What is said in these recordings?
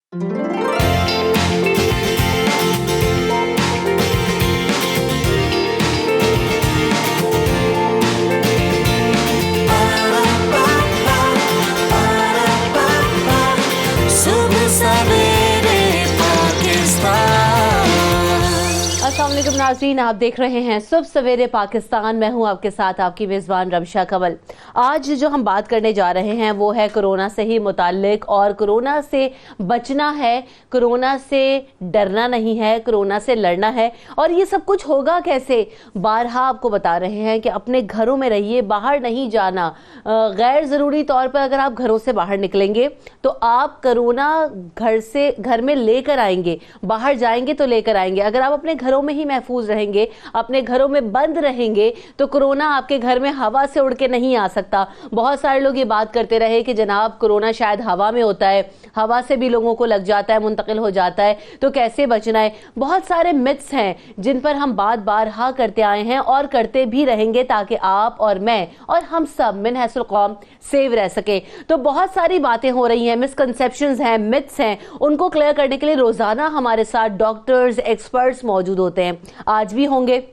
अस्सलामुअलैकुम नाज़रीन, आप देख रहे हैं सुबह सवेरे पाकिस्तान। मैं हूं आपके साथ आपकी मेज़बान रमशा कंवल। आज जो हम बात करने जा रहे हैं वो है कोरोना से ही मुताल्लिक, और कोरोना से बचना है, कोरोना से डरना नहीं है, कोरोना से लड़ना है। और ये सब कुछ होगा कैसे, बारहा आपको बता रहे हैं कि अपने घरों में रहिए, बाहर नहीं जाना। गैर ज़रूरी तौर पर अगर आप घरों से बाहर निकलेंगे तो आप कोरोना घर में लेकर आएंगे, बाहर जाएंगे तो लेकर आएंगे। अगर आप अपने घरों में ही महफूज रहेंगे, अपने घरों में बंद रहेंगे, तो कोरोना आपके घर में हवा से उड़ के नहीं आ सकता। बहुत सारे लोग ये बात करते रहे कि जनाब कोरोना शायद हवा में होता है, हवा से भी लोगों को लग जाता है, मुंतकिल हो जाता है, तो कैसे बचना है। बहुत सारे मिथ्स हैं जिन पर हम बार करते आए हैं और करते भी रहेंगे, ताकि आप और मैं और हम सब मिन हैसुल कौम सेव रह सके। तो बहुत सारी बातें हो रही हैं, मिसकंसेप्शंस हैं, मिथ्स हैं, उनको क्लियर करने के लिए रोजाना हमारे साथ डॉक्टर्स, एक्सपर्ट्स मौजूद होते हैं। आज भी होंगे।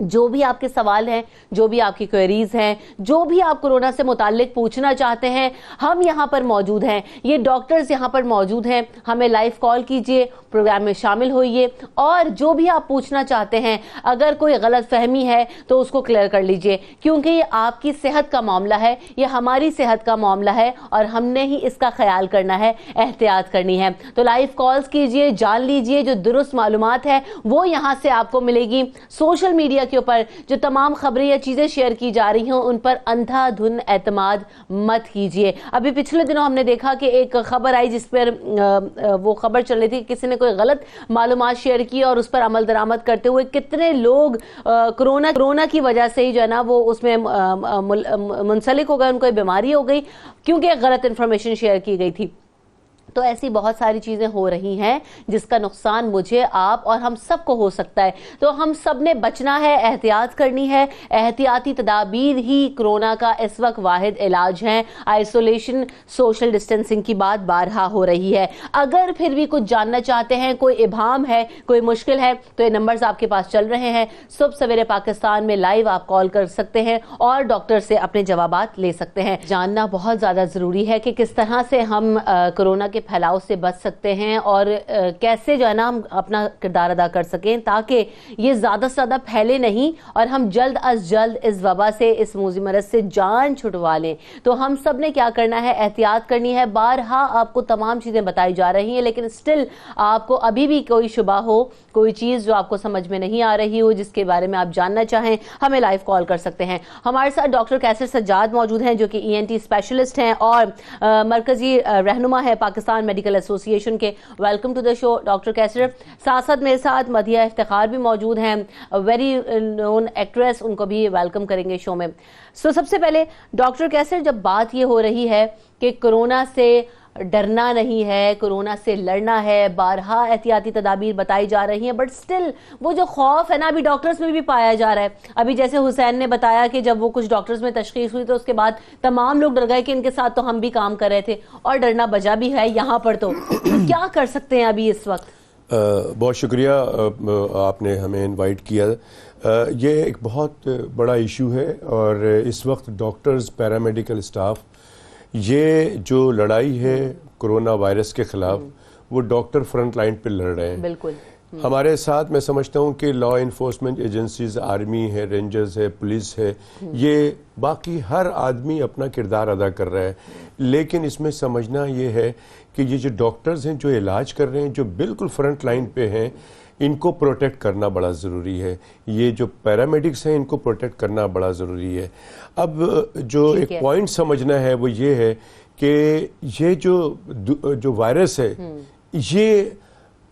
जो भी आपके सवाल हैं, जो भी आपकी क्वेरीज हैं, जो भी आप कोरोना से मुताल्लिक पूछना चाहते हैं, हम यहाँ पर मौजूद हैं। ये डॉक्टर्स यहाँ पर मौजूद हैं। हमें लाइव कॉल कीजिए, प्रोग्राम में शामिल होइए, और जो भी आप पूछना चाहते हैं, अगर कोई गलत फहमी है तो उसको क्लियर कर लीजिए, क्योंकि ये आपकी सेहत का मामला है, ये हमारी सेहत का मामला है, और हमने ही इसका ख्याल करना है, एहतियात करनी है। तो लाइव कॉल्स कीजिए, जान लीजिए, जो दुरुस्त मालूमात है वो यहाँ से आपको मिलेगी। सोशल मीडिया के ऊपर जो तमाम खबरें या चीजें शेयर की जा रही हैं, उन पर अंधाधुन एतमाद मत कीजिए। अभी पिछले दिनों हमने देखा कि एक खबर आई जिस पर वो खबर चल रही थी, किसी ने कोई गलत मालूमात शेयर की और उस पर अमल दरामद करते हुए कितने लोग कोरोना की वजह से ही जो है ना वो उसमें मुंसलिक हो गए, उनको बीमारी हो गई, क्योंकि एक गलत इंफॉर्मेशन शेयर की गई थी। तो ऐसी बहुत सारी चीजें हो रही हैं जिसका नुकसान मुझे, आप और हम सबको हो सकता है। तो हम सब ने बचना है, एहतियात करनी है। एहतियाती तदाबीर ही कोरोना का इस वक्त वाहिद इलाज है। आइसोलेशन, सोशल डिस्टेंसिंग की बात बारहा हो रही है। अगर फिर भी कुछ जानना चाहते हैं, कोई इबाम है, कोई मुश्किल है, तो ये नंबर्स आपके पास चल रहे हैं। सुबह सवेरे पाकिस्तान में लाइव आप कॉल कर सकते हैं और डॉक्टर से अपने जवाबात ले सकते हैं। जानना बहुत ज्यादा जरूरी है कि किस तरह से हम कोरोना के फैलाव से बच सकते हैं, और कैसे जो है ना हम अपना किरदार अदा कर सकें, ताकि ये ज्यादा से ज्यादा फैले नहीं और हम जल्द अज जल्द इस वबा से, इस मूजी मरज से जान छुटवा लें। तो हम सब ने क्या करना है, एहतियात करनी है। बारहा आपको तमाम चीजें बताई जा रही हैं, लेकिन स्टिल आपको अभी भी कोई शुबा हो, कोई चीज जो आपको समझ में नहीं आ रही हो, जिसके बारे में आप जानना चाहें, हमें लाइव कॉल कर सकते हैं। हमारे साथ डॉक्टर कैसर सज्जाद मौजूद हैं, जो कि ENT स्पेशलिस्ट हैं और मरकजी रहनुमा है पाकिस्तान मेडिकल एसोसिएशन के। Welcome to the show doctor Qaiser. साथ साथ मेरे साथ मदिया इफ्तिखार भी मौजूद हैं, वेरी नोन एक्ट्रेस, उनको भी वेलकम करेंगे शो में। सबसे पहले डॉक्टर कैसर, जब बात ये हो रही है कि कोरोना से डरना नहीं है, कोरोना से लड़ना है, बारहा एहतियाती तदाबीर बताई जा रही हैं, बट स्टिल वो जो खौफ है ना अभी डॉक्टर्स में भी पाया जा रहा है। अभी जैसे हुसैन ने बताया कि जब वो कुछ डॉक्टर्स में तशखीस हुई तो उसके बाद तमाम लोग डर गए कि इनके साथ तो हम भी काम कर रहे थे, और डरना बजा भी है यहाँ पर। तो क्या कर सकते हैं अभी इस वक्त? बहुत शुक्रिया आपने हमें इनवाइट किया। ये एक बहुत बड़ा इशू है, और इस वक्त डॉक्टर्स, पैरामेडिकल स्टाफ, ये जो लड़ाई है कोरोना वायरस के खिलाफ, वो डॉक्टर फ्रंट लाइन पे लड़ रहे हैं। बिल्कुल। हमारे साथ मैं समझता हूँ कि लॉ इन्फोर्समेंट एजेंसीज, आर्मी है, रेंजर्स है, पुलिस है, ये बाकी हर आदमी अपना किरदार अदा कर रहा है। लेकिन इसमें समझना ये है कि ये जो डॉक्टर्स हैं, जो इलाज कर रहे हैं, जो बिल्कुल फ्रंट लाइन पे हैं, इनको प्रोटेक्ट करना बड़ा ज़रूरी है। ये जो पैरामेडिक्स हैं, इनको प्रोटेक्ट करना बड़ा ज़रूरी है। अब जो एक पॉइंट समझना है वो ये है कि ये जो वायरस है, ये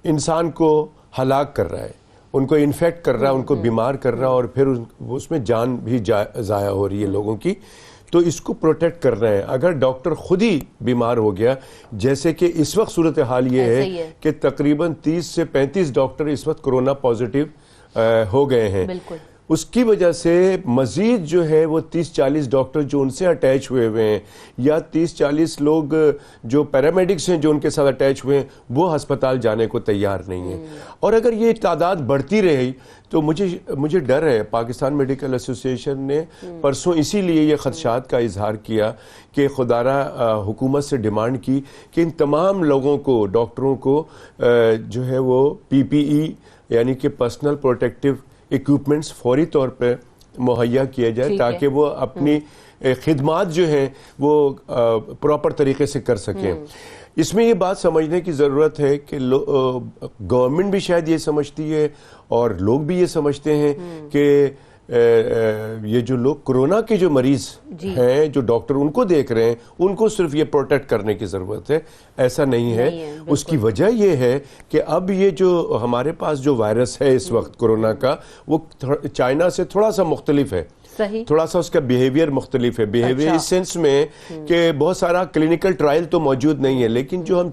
इंसान को हलाक कर रहा है, उनको इन्फेक्ट कर रहा है, उनको बीमार कर रहा है, और फिर उसमें जान भी ज़ाया हो रही है लोगों की। तो इसको प्रोटेक्ट करना है। अगर डॉक्टर खुद ही बीमार हो गया, जैसे कि इस वक्त सूरत हाल ये है कि तकरीबन 30 से 35 डॉक्टर इस वक्त कोरोना पॉजिटिव हो गए हैं, उसकी वजह से मजीद जो है वो 30-40 डॉक्टर जो उनसे अटैच हुए हैं या 30-40 लोग जो पैरामेडिक्स हैं जो उनके साथ अटैच हुए हैं वो अस्पताल जाने को तैयार नहीं है। और अगर ये तादाद बढ़ती रही तो मुझे डर है। पाकिस्तान मेडिकल एसोसिएशन ने परसों इसीलिए ये खदशात का इजहार किया कि खुदारा हुकूमत से डिमांड की कि इन तमाम लोगों को, डॉक्टरों को जो है वो PPE यानी कि पर्सनल प्रोटेक्टिव इक्विपमेंट्स फौरी तौर पे मुहैया किए जाए ताकि वो अपनी खिदमात जो हैं वो प्रॉपर तरीके से कर सकें। इसमें ये बात समझने की ज़रूरत है कि गवर्नमेंट भी शायद ये समझती है और लोग भी ये समझते हैं कि ये जो लोग कोरोना के जो मरीज हैं, जो डॉक्टर उनको देख रहे हैं, उनको सिर्फ ये प्रोटेक्ट करने की ज़रूरत है। ऐसा नहीं है। उसकी वजह ये है कि अब ये जो हमारे पास जो वायरस है इस वक्त कोरोना का, वो चाइना से थोड़ा सा मुख्तलिफ है। सही। थोड़ा सा उसका बिहेवियर मुख्तलिफ है। बिहेवियर इस सेंस में कि बहुत सारा क्लिनिकल ट्रायल तो मौजूद नहीं है, लेकिन जो हम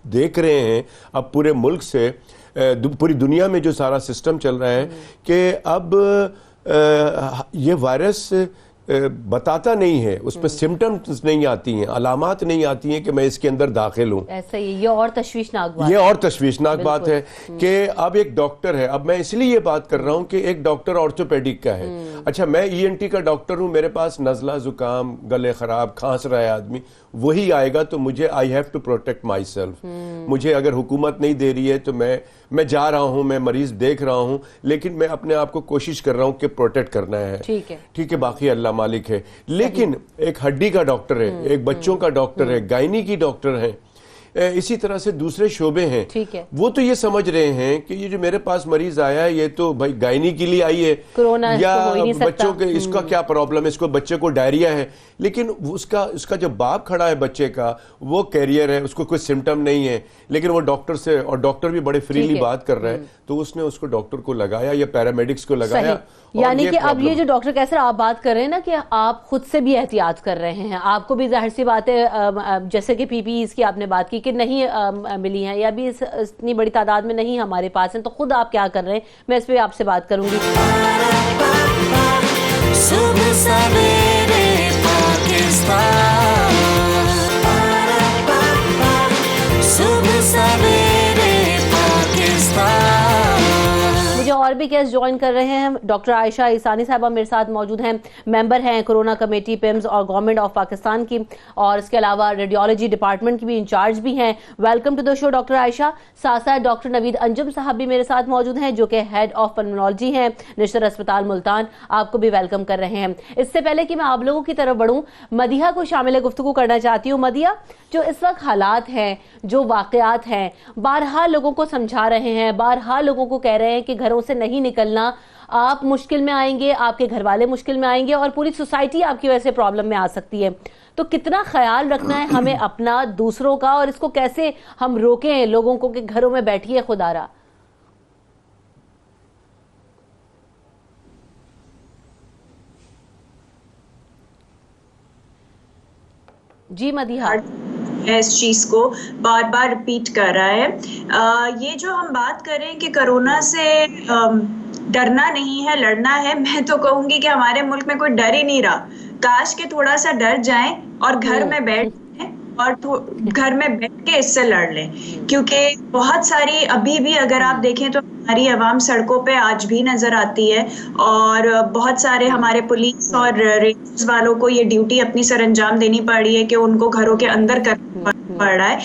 देख रहे हैं अब पूरे मुल्क से, पूरी दुनिया में जो सारा सिस्टम चल रहा है कि अब ये वायरस बताता नहीं है, उस पर सिम्टम्स नहीं आती हैं, अलामात नहीं आती हैं कि मैं इसके अंदर दाखिल हूँ। ऐसा ही ये और तशवीशनाक बात ये और तशवीशनाक बात है कि अब एक डॉक्टर है, अब मैं इसलिए ये बात कर रहा हूँ कि एक डॉक्टर ऑर्थोपेडिक का है। अच्छा, मैं ENT का डॉक्टर हूँ, मेरे पास नज़ला, जुकाम, गले खराब, खांस रहा है आदमी, वही आएगा तो मुझे I have to protect myself. मुझे अगर हुकूमत नहीं दे रही है तो मैं जा रहा हूं, मैं मरीज देख रहा हूं, लेकिन मैं अपने आप को कोशिश कर रहा हूं कि प्रोटेक्ट करना है। ठीक है, बाकी अल्लाह मालिक है। लेकिन एक हड्डी का डॉक्टर है, एक बच्चों का डॉक्टर है, गायनी की डॉक्टर है, इसी तरह से दूसरे शोबे हैं। ठीक है। वो तो ये समझ रहे हैं कि ये जो मेरे पास मरीज आया है ये तो भाई गायनी के लिए आई है, कोरोना या बच्चों के इसका क्या प्रॉब्लम है, इसको बच्चे को डायरिया है, लेकिन उसका जो बाप खड़ा है बच्चे का, वो कैरियर है, उसको कोई सिम्टम नहीं है, लेकिन वो डॉक्टर से, और डॉक्टर भी बड़े फ्रीली बात कर रहा है, तो उसने उसको डॉक्टर को लगाया या पैरामेडिक्स को लगाया। यानी कि अब ये जो डॉक्टर कैसे आप बात कर रहे हैं ना कि आप खुद से भी एहतियात कर रहे हैं, आपको भी जाहिर सी बात है, जैसे कि PPEs की आपने बात की कि नहीं मिली हैं या भी इतनी बड़ी तादाद में नहीं हमारे पास हैं, तो खुद आप क्या कर रहे हैं, मैं इस पे आपसे बात करूंगी। सुबह सवेरे पाकिस्तान, सुबह सवेरे पाकिस्तान। मुझे और भी गेस्ट ज्वाइन कर रहे हैं। डॉक्टर आयशा ईसानी साहबा मेरे साथ मौजूद हैं, मेंबर हैं कोरोना कमेटी PIMS और गवर्नमेंट ऑफ पाकिस्तान की, और इसके अलावा रेडियोलॉजी डिपार्टमेंट की भी इंचार्ज भी हैं। Welcome to the show doctor Ayesha. साथ साथ डॉक्टर नवीद अंजुम साहब भी मेरे साथ मौजूद हैं जो कि हेड ऑफ पल्मोनोलॉजी हैं निश्तर अस्पताल मुल्तान, आपको भी वेलकम कर रहे हैं। इससे पहले कि मैं आप लोगों की तरफ बढ़ूं, मदिहा को शामिल गुफ्तगू करना चाहती हूँ। मदिहा, जो इस वक्त हालात हैं, जो वाकयात हैं, बारहा लोगों को समझा रहे हैं, बारहा लोगों को कह रहे हैं कि घरों से नहीं निकलना, आप मुश्किल में आएंगे, आपके घर वाले मुश्किल में आएंगे और पूरी सोसाइटी आपकी वजह से प्रॉब्लम में आ सकती है। तो कितना ख्याल रखना है हमें अपना, दूसरों का, और इसको कैसे हम रोकें लोगों को कि घरों में बैठिए खुदारा। जी मदिहा, इस चीज को बार बार रिपीट कर रहा है। ये जो हम बात करें कि कोरोना से डरना नहीं है, लड़ना है, मैं तो कहूंगी कि हमारे मुल्क में कोई डर ही नहीं रहा। काश के थोड़ा सा डर जाएं और घर में बैठ और घर में बैठ के इससे लड़ लें, क्योंकि बहुत सारी अभी भी अगर आप देखें तो हमारी आवाम सड़कों पे आज भी नजर आती है, और बहुत सारे हमारे पुलिस और रेंजर्स वालों को ये ड्यूटी अपनी सरअंजाम देनी पड़ी है कि उनको घरों के अंदर करना पड़ रहा है।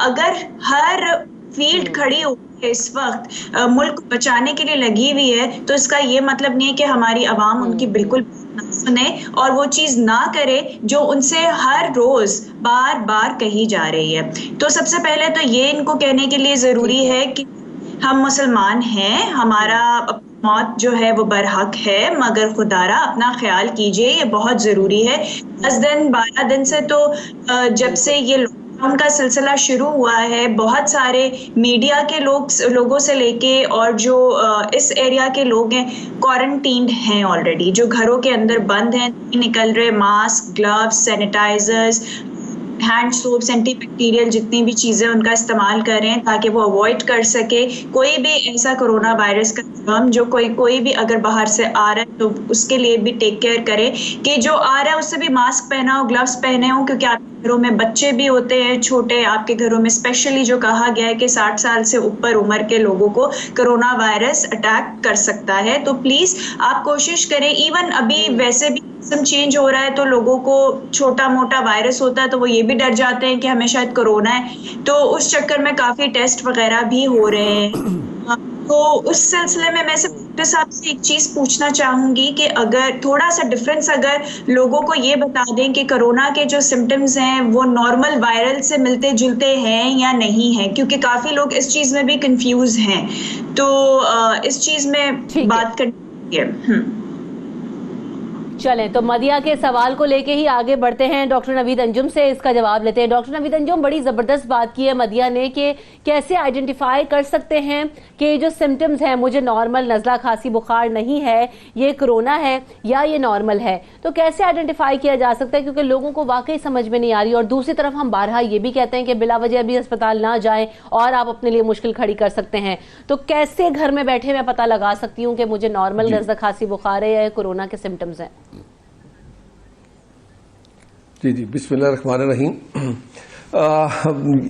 अगर हर फील्ड खड़ी हो इस वक्त मुल्क को बचाने के लिए लगी हुई है, तो इसका ये मतलब नहीं है कि हमारी आवाम उनकी बिल्कुल ना सुने और वो चीज ना करे जो उनसे हर रोज बार बार कही जा रही है। तो सबसे पहले तो ये इनको कहने के लिए जरूरी है कि हम मुसलमान हैं, हमारा मौत जो है वो बरहक है, मगर खुदारा अपना ख्याल कीजिए, ये बहुत जरूरी है। 10 दिन 12 दिन से तो जब से ये उनका सिलसिला शुरू हुआ है, बहुत सारे मीडिया के लोगों से लेके और जो इस एरिया के लोग हैं क्वारंटीन्ड हैं ऑलरेडी, जो घरों के अंदर बंद हैं, नहीं निकल रहे, mask, gloves, sanitisers, hand soaps, antibacterial जितनी भी चीज़ें उनका इस्तेमाल करें ताकि वो अवॉइड कर सके कोई भी ऐसा कोरोना वायरस का जर्म जो कोई भी अगर बाहर से आ रहा है तो उसके लिए भी टेक केयर करें कि जो आ रहा है उससे भी मास्क पहना हो, ग्लव्स पहने हो, क्योंकि आपके घरों में बच्चे भी होते हैं छोटे, आपके घरों में स्पेशली जो कहा गया है कि 60 साल से ऊपर उम्र के लोगों को कोरोना वायरस अटैक कर सकता है। तो प्लीज आप कोशिश करें, इवन अभी वैसे भी मौसम चेंज हो रहा है तो लोगों को छोटा मोटा वायरस होता है तो वो ये भी डर जाते हैं कि हमें शायद कोरोना है, तो उस चक्कर में काफी टेस्ट वगैरह भी हो रहे हैं। तो उस सिलसिले में मैं से डॉक्टर साहब से एक चीज पूछना चाहूंगी कि अगर थोड़ा सा डिफरेंस अगर लोगों को ये बता दें कि कोरोना के जो सिम्टम्स हैं वो नॉर्मल वायरल से मिलते जुलते हैं या नहीं है, क्योंकि काफी लोग इस चीज में भी कंफ्यूज हैं, तो इस चीज में बात करनी है। चलें तो मदिया के सवाल को लेके ही आगे बढ़ते हैं, डॉक्टर नवीद अंजुम से इसका जवाब लेते हैं। डॉक्टर नवीद अंजुम, बड़ी जबरदस्त बात की है मदिया ने कि कैसे आइडेंटिफाई कर सकते हैं कि जो सिम्टम्स हैं, मुझे नॉर्मल नज़ला खांसी बुखार नहीं है, ये कोरोना है या ये नॉर्मल है, तो कैसे आइडेंटिफाई किया जा सकता है, क्योंकि लोगों को वाकई समझ में नहीं आ रही। और दूसरी तरफ हम बारहा ये भी कहते हैं कि बिला वजह भी अस्पताल ना जाएं और आप अपने लिए मुश्किल खड़ी कर सकते हैं, तो कैसे घर में बैठे मैं पता लगा सकती हूँ कि मुझे नॉर्मल नज़ला खांसी बुखार है या कोरोना के सिम्टम्स हैं? जी जी, बिस्मिल्लाहिर्रहमानिर्रहीम।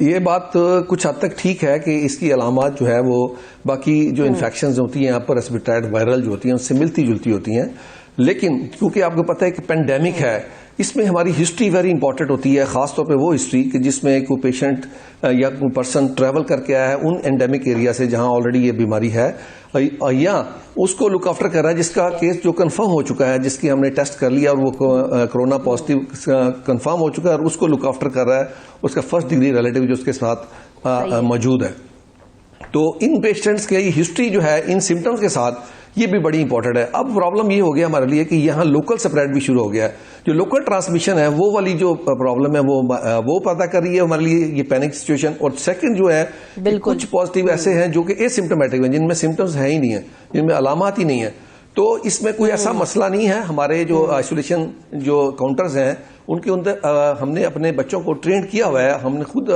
ये बात कुछ हद तक ठीक है कि इसकी अलामत जो है वो बाकी जो इन्फेक्शंस होती हैं अपर रेस्पिरेटरी वायरल जो होती हैं उससे मिलती जुलती होती हैं, लेकिन क्योंकि आपको पता है कि पेंडेमिक है, इसमें हमारी हिस्ट्री वेरी इंपॉर्टेंट होती है, खासतौर पे वो हिस्ट्री कि जिसमें कोई पेशेंट या कोई पर्सन ट्रैवल करके आया है उन एंडेमिक एरिया से जहां ऑलरेडी ये बीमारी है, या उसको लुक आफ्टर कर रहा है जिसका केस जो कंफर्म हो चुका है, जिसकी हमने टेस्ट कर लिया और वो कोरोना पॉजिटिव कंफर्म हो चुका है और उसको लुक आफ्टर कर रहा है उसका फर्स्ट डिग्री रिलेटिव जो उसके साथ मौजूद है। तो इन पेशेंट्स की हिस्ट्री जो है इन सिम्टम्स के साथ ये भी बड़ी इंपॉर्टेंट है। अब प्रॉब्लम ये हो गया हमारे लिए कि यहाँ लोकल स्प्रेड भी शुरू हो गया है, जो लोकल ट्रांसमिशन है वो वाली जो प्रॉब्लम है वो पता कर रही है हमारे लिए ये पैनिक सिचुएशन। और सेकंड जो है कुछ पॉजिटिव ऐसे हैं जो कि एसिम्टोमेटिक हैं, जिनमें सिम्टम्स है ही नहीं है, जिनमें अलामत ही नहीं है, तो इसमें कोई ऐसा मसला नहीं है। हमारे जो आइसोलेशन जो काउंटर्स हैं उनके अंदर हमने अपने बच्चों को ट्रेन किया हुआ है, हमने खुद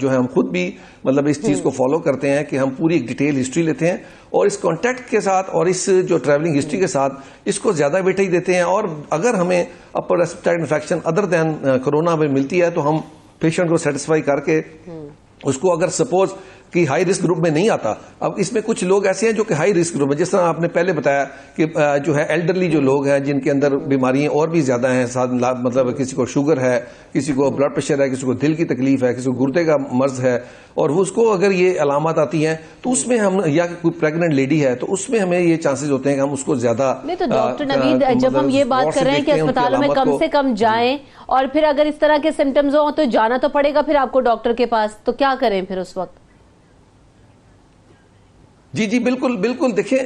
जो है हम खुद भी मतलब इस चीज को फॉलो करते हैं कि हम पूरी एक डिटेल हिस्ट्री लेते हैं और इस कॉन्टैक्ट के साथ और इस जो ट्रैवलिंग हिस्ट्री के साथ इसको ज्यादा वेटेज देते हैं। और अगर हमें upper respiratory infection other than corona में मिलती है तो हम पेशेंट को सेटिस्फाई करके उसको, अगर सपोज कि हाई रिस्क ग्रुप में नहीं आता, अब इसमें कुछ लोग ऐसे हैं जो कि हाई रिस्क ग्रुप में, जिस तरह आपने पहले बताया कि जो है एल्डरली जो लोग हैं जिनके अंदर बीमारियां और भी ज्यादा हैं, साथ मतलब किसी को शुगर है, किसी को ब्लड प्रेशर है, किसी को दिल की तकलीफ है, किसी को गुर्दे का मर्ज है, और उसको अगर ये अलामत आती हैं तो उसमें हम, या कोई प्रेग्नेंट लेडी है तो उसमें हमें ये चांसेस होते हैं कि हम उसको ज्यादा नहीं। तो डॉक्टर नवीद, जब हम ये बात कर रहे हैं कि अस्पतालों में कम से कम जाएं और फिर अगर इस तरह के सिम्टम्स हो तो जाना तो पड़ेगा फिर आपको डॉक्टर के पास, तो क्या करें फिर उस वक्त? जी जी, बिल्कुल बिल्कुल। देखिए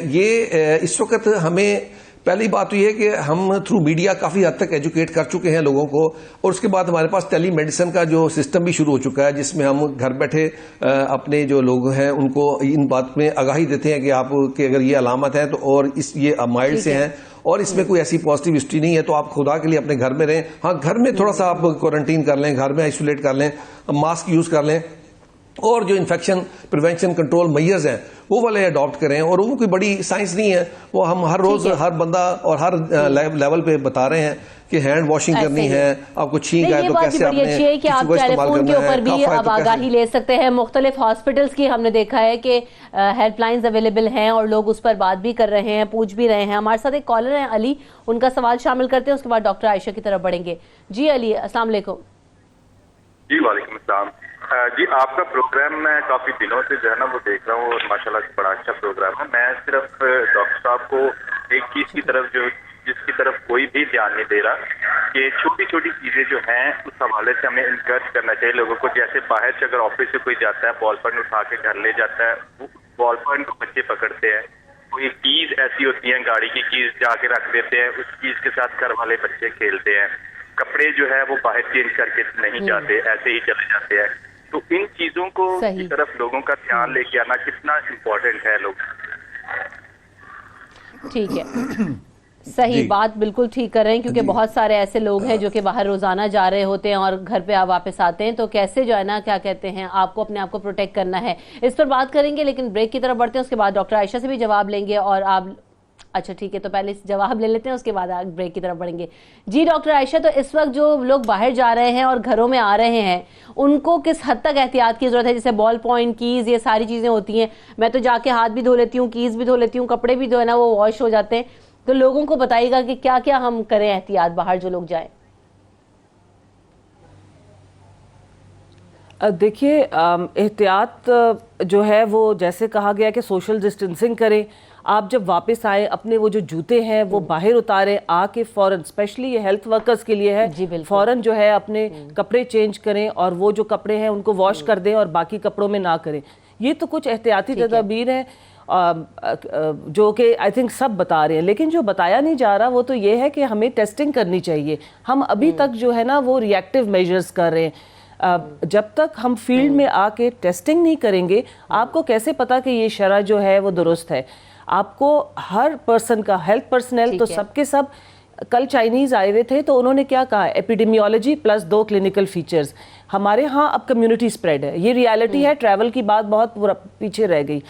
ये इस वक्त हमें पहली बात तो ये है कि हम थ्रू मीडिया काफी हद तक एजुकेट कर चुके हैं लोगों को, और उसके बाद हमारे पास टेली मेडिसिन का जो सिस्टम भी शुरू हो चुका है, जिसमें हम घर बैठे अपने जो लोग हैं उनको इन बात में आगाही देते हैं कि आप के अगर ये अलामत है तो, और इस ये माइल्ड से हैं और इसमें कोई ऐसी पॉजिटिव हिस्ट्री नहीं है तो आप खुदा के लिए अपने घर में रहें। हाँ, घर में थोड़ा सा आप क्वारंटीन कर लें, घर में आइसोलेट कर लें, मास्क यूज कर लें, और जो इन्फेक्शन प्रिवेंशन कंट्रोल मेजर्स हैं वो वाले अडॉप्ट करें। और वो कोई बड़ी साइंस नहीं है, वो हम हर रोज हर बंदा और हर लेवल पे बता रहे हैं कि हैंड वॉशिंग करनी है, आपको छींक आए तो कैसे आपने अच्छी है कि आप टेलीफोन के ऊपर भी अब आगाही ले सकते हैं। मुख्तलिफ हॉस्पिटल्स की हमने देखा है कि हेल्पलाइंस अवेलेबल हैं और लोग उस पर बात भी कर रहे हैं, पूछ भी रहे हैं। हमारे साथ एक कॉलर है अली, उनका सवाल शामिल करते हैं, उसके बाद डॉक्टर आयशा की तरफ बढ़ेंगे। जी अली, अस्सलाम वालेकुम। जी वालेकुम अस्सलाम। जी, आपका प्रोग्राम मैं काफी दिनों से जो है ना वो देख रहा हूँ और माशाल्लाह से बड़ा अच्छा प्रोग्राम है। मैं सिर्फ डॉक्टर साहब को एक चीज की तरफ जिसकी तरफ कोई भी ध्यान नहीं दे रहा कि छोटी छोटी चीजें जो हैं उस हवाले से हमें इनकरेज करना चाहिए लोगों को। जैसे बाहर से अगर ऑफिस से कोई जाता है, बॉल पेन उठा के घर ले जाता है, वो बॉल पेन को बच्चे पकड़ते हैं, कोई कीज ऐसी होती है गाड़ी की कीज जाके रख देते हैं, उस कीज के साथ घर वाले बच्चे खेलते हैं, कपड़े जो है वो बाहर चेंज करके नहीं जाते, ऐसे ही चले जाते हैं। तो इन चीजों को की तरफ लोगों का ध्यान लेके आना कितना इम्पोर्टेंट है लोग। ठीक है, सही बात बिल्कुल ठीक कर रहे हैं, क्योंकि बहुत सारे ऐसे लोग हैं जो कि बाहर रोजाना जा रहे होते हैं और घर पे आप वापस आते हैं, तो कैसे जो है ना क्या कहते हैं आपको अपने आप को प्रोटेक्ट करना है, इस पर बात करेंगे। लेकिन ब्रेक की तरफ बढ़ते हैं, उसके बाद डॉक्टर आयशा से भी जवाब लेंगे। और आप अच्छा ठीक है, तो पहले जवाब ले लेते हैं, उसके बाद ब्रेक की तरफ बढ़ेंगे। जी डॉक्टर आयशा, तो इस वक्त जो लोग बाहर जा रहे हैं और घरों में आ रहे हैं, उनको किस हद तक एहतियात की जरूरत है? जैसे बॉल पॉइंट, कीज, ये सारी चीजें होती हैं, मैं तो जाके हाथ भी धो लेती हूँ, कीज भी धो लेती हूँ, कपड़े भी जो है ना वो वॉश हो जाते हैं, तो लोगों को बताइएगा कि क्या क्या हम करें एहतियात बाहर जो लोग जाएं। देखिए, एहतियात जो है वो जैसे कहा गया कि सोशल डिस्टेंसिंग करें। आप जब वापस आए अपने वो जो जूते हैं वो बाहर उतारें, आके फौरन, स्पेशली ये हेल्थ वर्कर्स के लिए है, फौरन जो है अपने कपड़े चेंज करें और वो जो कपड़े हैं उनको वॉश कर दें और बाकी कपड़ों में ना करें। ये तो कुछ एहतियाती तदबीर हैं जो कि आई थिंक सब बता रहे हैं, लेकिन जो बताया नहीं जा रहा वो तो ये है कि हमें टेस्टिंग करनी चाहिए। हम अभी तक जो है ना वो रिएक्टिव मेजर्स कर रहे हैं। जब तक हम फील्ड में आके टेस्टिंग नहीं करेंगे, आपको कैसे पता कि ये शरह जो है वो दुरुस्त है? आपको हर पर्सन का, हेल्थ पर्सनल तो सबके सब, कल चाइनीज आए हुए थे तो उन्होंने क्या कहा, एपिडेमियोलॉजी प्लस 2 क्लिनिकल फीचर्स। हमारे यहाँ अब कम्युनिटी स्प्रेड है, ये रियलिटी है, ट्रैवल की बात बहुत पीछे रह गई।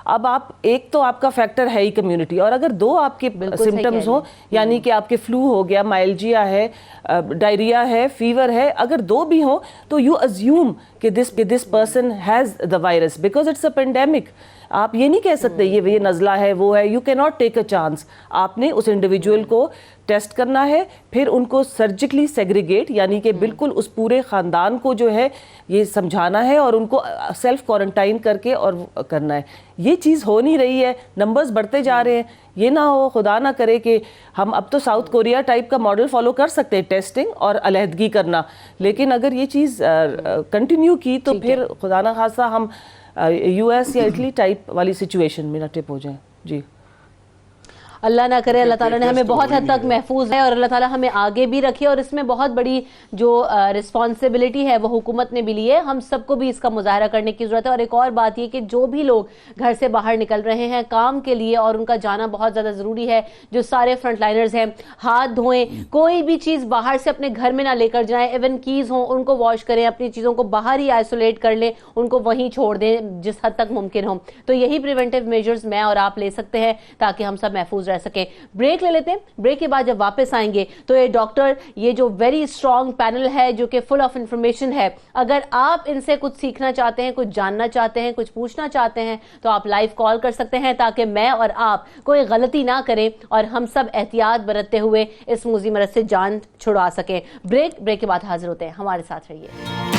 अब आप, एक तो आपका फैक्टर है ही कम्युनिटी, और अगर 2 आपके सिम्टम्स हो, यानी कि आपके फ्लू हो गया, माइल्जिया है, डायरिया है, फीवर है, अगर 2 भी हो तो यू अज्यूम कि this person has the virus because it's a pandemic. आप ये नहीं कह सकते ये नज़ला है, वो है, you can not take a chance. आपने उस इंडिविजुअल को टेस्ट करना है, फिर उनको सर्जिकली सेग्रीगेट, यानी कि बिल्कुल उस पूरे ख़ानदान को जो है ये समझाना है और उनको सेल्फ क्वारंटाइन करके और करना है। ये चीज़ हो नहीं रही है, नंबर्स बढ़ते जा रहे हैं। ये ना हो, खुदा ना करे कि हम, अब तो साउथ कोरिया टाइप का मॉडल फॉलो कर सकते हैं, टेस्टिंग और अलहदगी करना, लेकिन अगर ये चीज़ कंटिन्यू की तो फिर खुदा ना खासा हम US या इटली टाइप वाली सिचुएशन में ना टिप हो जाए। जी अल्लाह ना करे, अल्लाह ताला ने हमें बहुत हद तक महफूज है और अल्लाह ताला हमें आगे भी रखे। और इसमें बहुत बड़ी जो रिस्पॉन्सिबिलिटी है वो हुकूमत ने भी ली है, हम सबको भी इसका मुजाहरा करने की जरूरत है। और एक और बात ये कि जो भी लोग घर से बाहर निकल रहे हैं काम के लिए और उनका जाना बहुत ज़्यादा ज़रूरी है, जो सारे फ्रंटलाइनर्स हैं, हाथ धोएं, कोई भी चीज़ बाहर से अपने घर में ना लेकर जाएं, इवन कीज़ हों उनको वॉश करें, अपनी चीज़ों को बाहर ही आइसोलेट कर लें, उनको वहीं छोड़ दें जिस हद तक मुमकिन हो। तो यही प्रिवेंटिव मेजर्स मैं और आप ले सकते हैं ताकि हम सब महफूज रह सकें। ब्रेक ले लेते हैं, ब्रेक के बाद जब वापस आएंगे तो ये डॉक्टर, ये जो वेरी स्ट्रॉन्ग पैनल है जो कि फुल ऑफ इंफॉर्मेशन है, अगर आप इनसे कुछ सीखना चाहते हैं, कुछ जानना चाहते हैं, कुछ पूछना चाहते हैं तो आप लाइव कॉल कर सकते हैं ताकि मैं और आप कोई गलती ना करें और हम सब एहतियात बरतते हुए इस मुज़ी मरज़ से जान छुड़वा सकें। ब्रेक के बाद हाजिर होते हैं, हमारे साथ रहिए।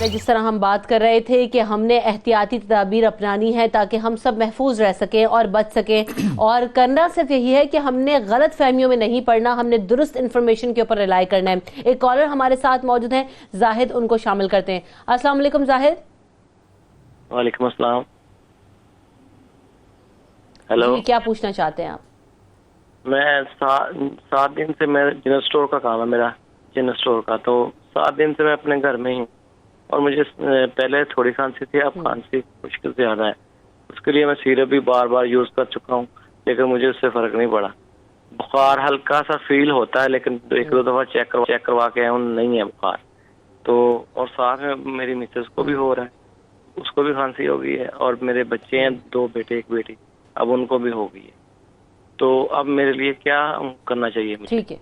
जिस तरह हम बात कर रहे थे कि हमने एहतियाती तदाबीर अपनानी है ताकि हम सब महफूज रह सकें और बच सकें, और करना सिर्फ यही है कि हमने गलत फहमियों में नहीं पड़ना, हमने दुरुस्त इंफॉर्मेशन के ऊपर रिलाई करना है। एक कॉलर हमारे साथ मौजूद हैं, जाहिद, उनको शामिल करते हैं। अस्सलाम वालेकुम जाहिद। वालेकुम अस्सलाम। हेलो, क्या पूछना चाहते हैं आप? मैं 7 दिन से, मैं जनरल स्टोर का काम है मेरा, जनरल स्टोर का, तो 7 दिन से मैं अपने घर में ही, और मुझे पहले थोड़ी खांसी थी, अब खांसी मुश्किल से ज्यादा है। उसके लिए मैं सिरप भी बार बार यूज कर चुका हूँ, लेकिन मुझे उससे फर्क नहीं पड़ा। बुखार हल्का सा फील होता है, लेकिन 1-2 दफा चेक करवा के आया हूँ, नहीं है बुखार। तो और साथ में मेरी मिसेस को भी हो रहा है, उसको भी खांसी हो गई है, और मेरे बच्चे हैं 2 बेटे 1 बेटी, अब उनको भी हो गई है। तो अब मेरे लिए क्या करना चाहिए मुझे? ठीक है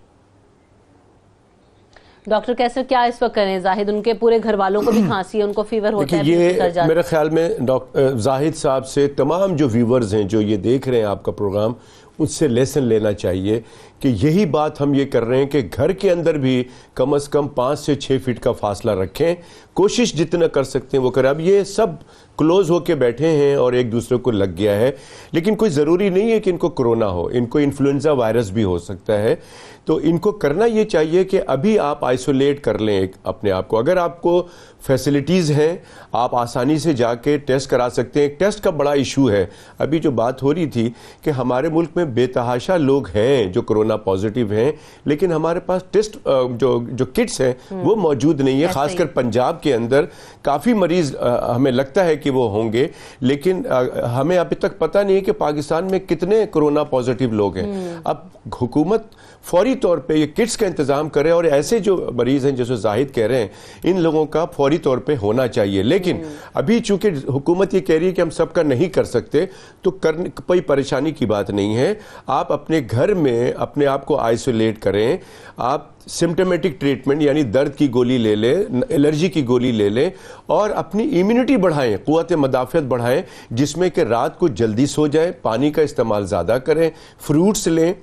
डॉक्टर, कैसे क्या इस वक्त करें? जाहिद, उनके पूरे घर वालों को भी खांसी है, उनको फीवर होता है। ये मेरे ख्याल में डॉक्टर जाहिद साहब से तमाम जो व्यूवर्स हैं जो ये देख रहे हैं आपका प्रोग्राम, उससे लेसन लेना चाहिए कि यही बात हम ये कर रहे हैं कि घर के अंदर भी कम से कम 5 से 6 फीट का फासला रखें, कोशिश जितना कर सकते हैं वो करें। अब ये सब क्लोज होके बैठे हैं और एक दूसरे को लग गया है, लेकिन कोई ज़रूरी नहीं है कि इनको कोरोना हो, इनको इन्फ्लुएंजा वायरस भी हो सकता है। तो इनको करना ये चाहिए कि अभी आप आइसोलेट कर लें अपने आप को। अगर आपको फैसिलिटीज़ हैं, आप आसानी से जाके टेस्ट करा सकते हैं। टेस्ट का बड़ा इशू है। अभी जो बात हो रही थी कि हमारे मुल्क में बेतहाशा लोग हैं जो कोरोना पॉजिटिव हैं, लेकिन हमारे पास टेस्ट जो किट्स हैं वो मौजूद नहीं है। खासकर पंजाब के अंदर काफ़ी मरीज हमें लगता है कि वो होंगे, लेकिन हमें अभी तक पता नहीं है कि पाकिस्तान में कितने कोरोना पॉजिटिव लोग हैं। अब हुकूमत फौरी तौर पे ये किट्स का इंतजाम करे और ऐसे जो मरीज हैं जैसे जाहिद कह रहे हैं, इन लोगों का फौरी तौर पे होना चाहिए। लेकिन अभी चूंकि हुकूमत ये कह रही है कि हम सबका नहीं कर सकते, तो करने कोई परेशानी की बात नहीं है। आप अपने घर में अपने आप को आइसोलेट करें। आप सिम्टोमेटिक ट्रीटमेंट यानी दर्द की गोली ले लें, एलर्जी की गोली ले लें और अपनी इम्यूनिटी बढ़ाएं, क़ुव्वत मदाफ़ियत बढ़ाएं, जिसमें कि रात को जल्दी सो जाएं, पानी का इस्तेमाल ज़्यादा करें, फ्रूट्स लें।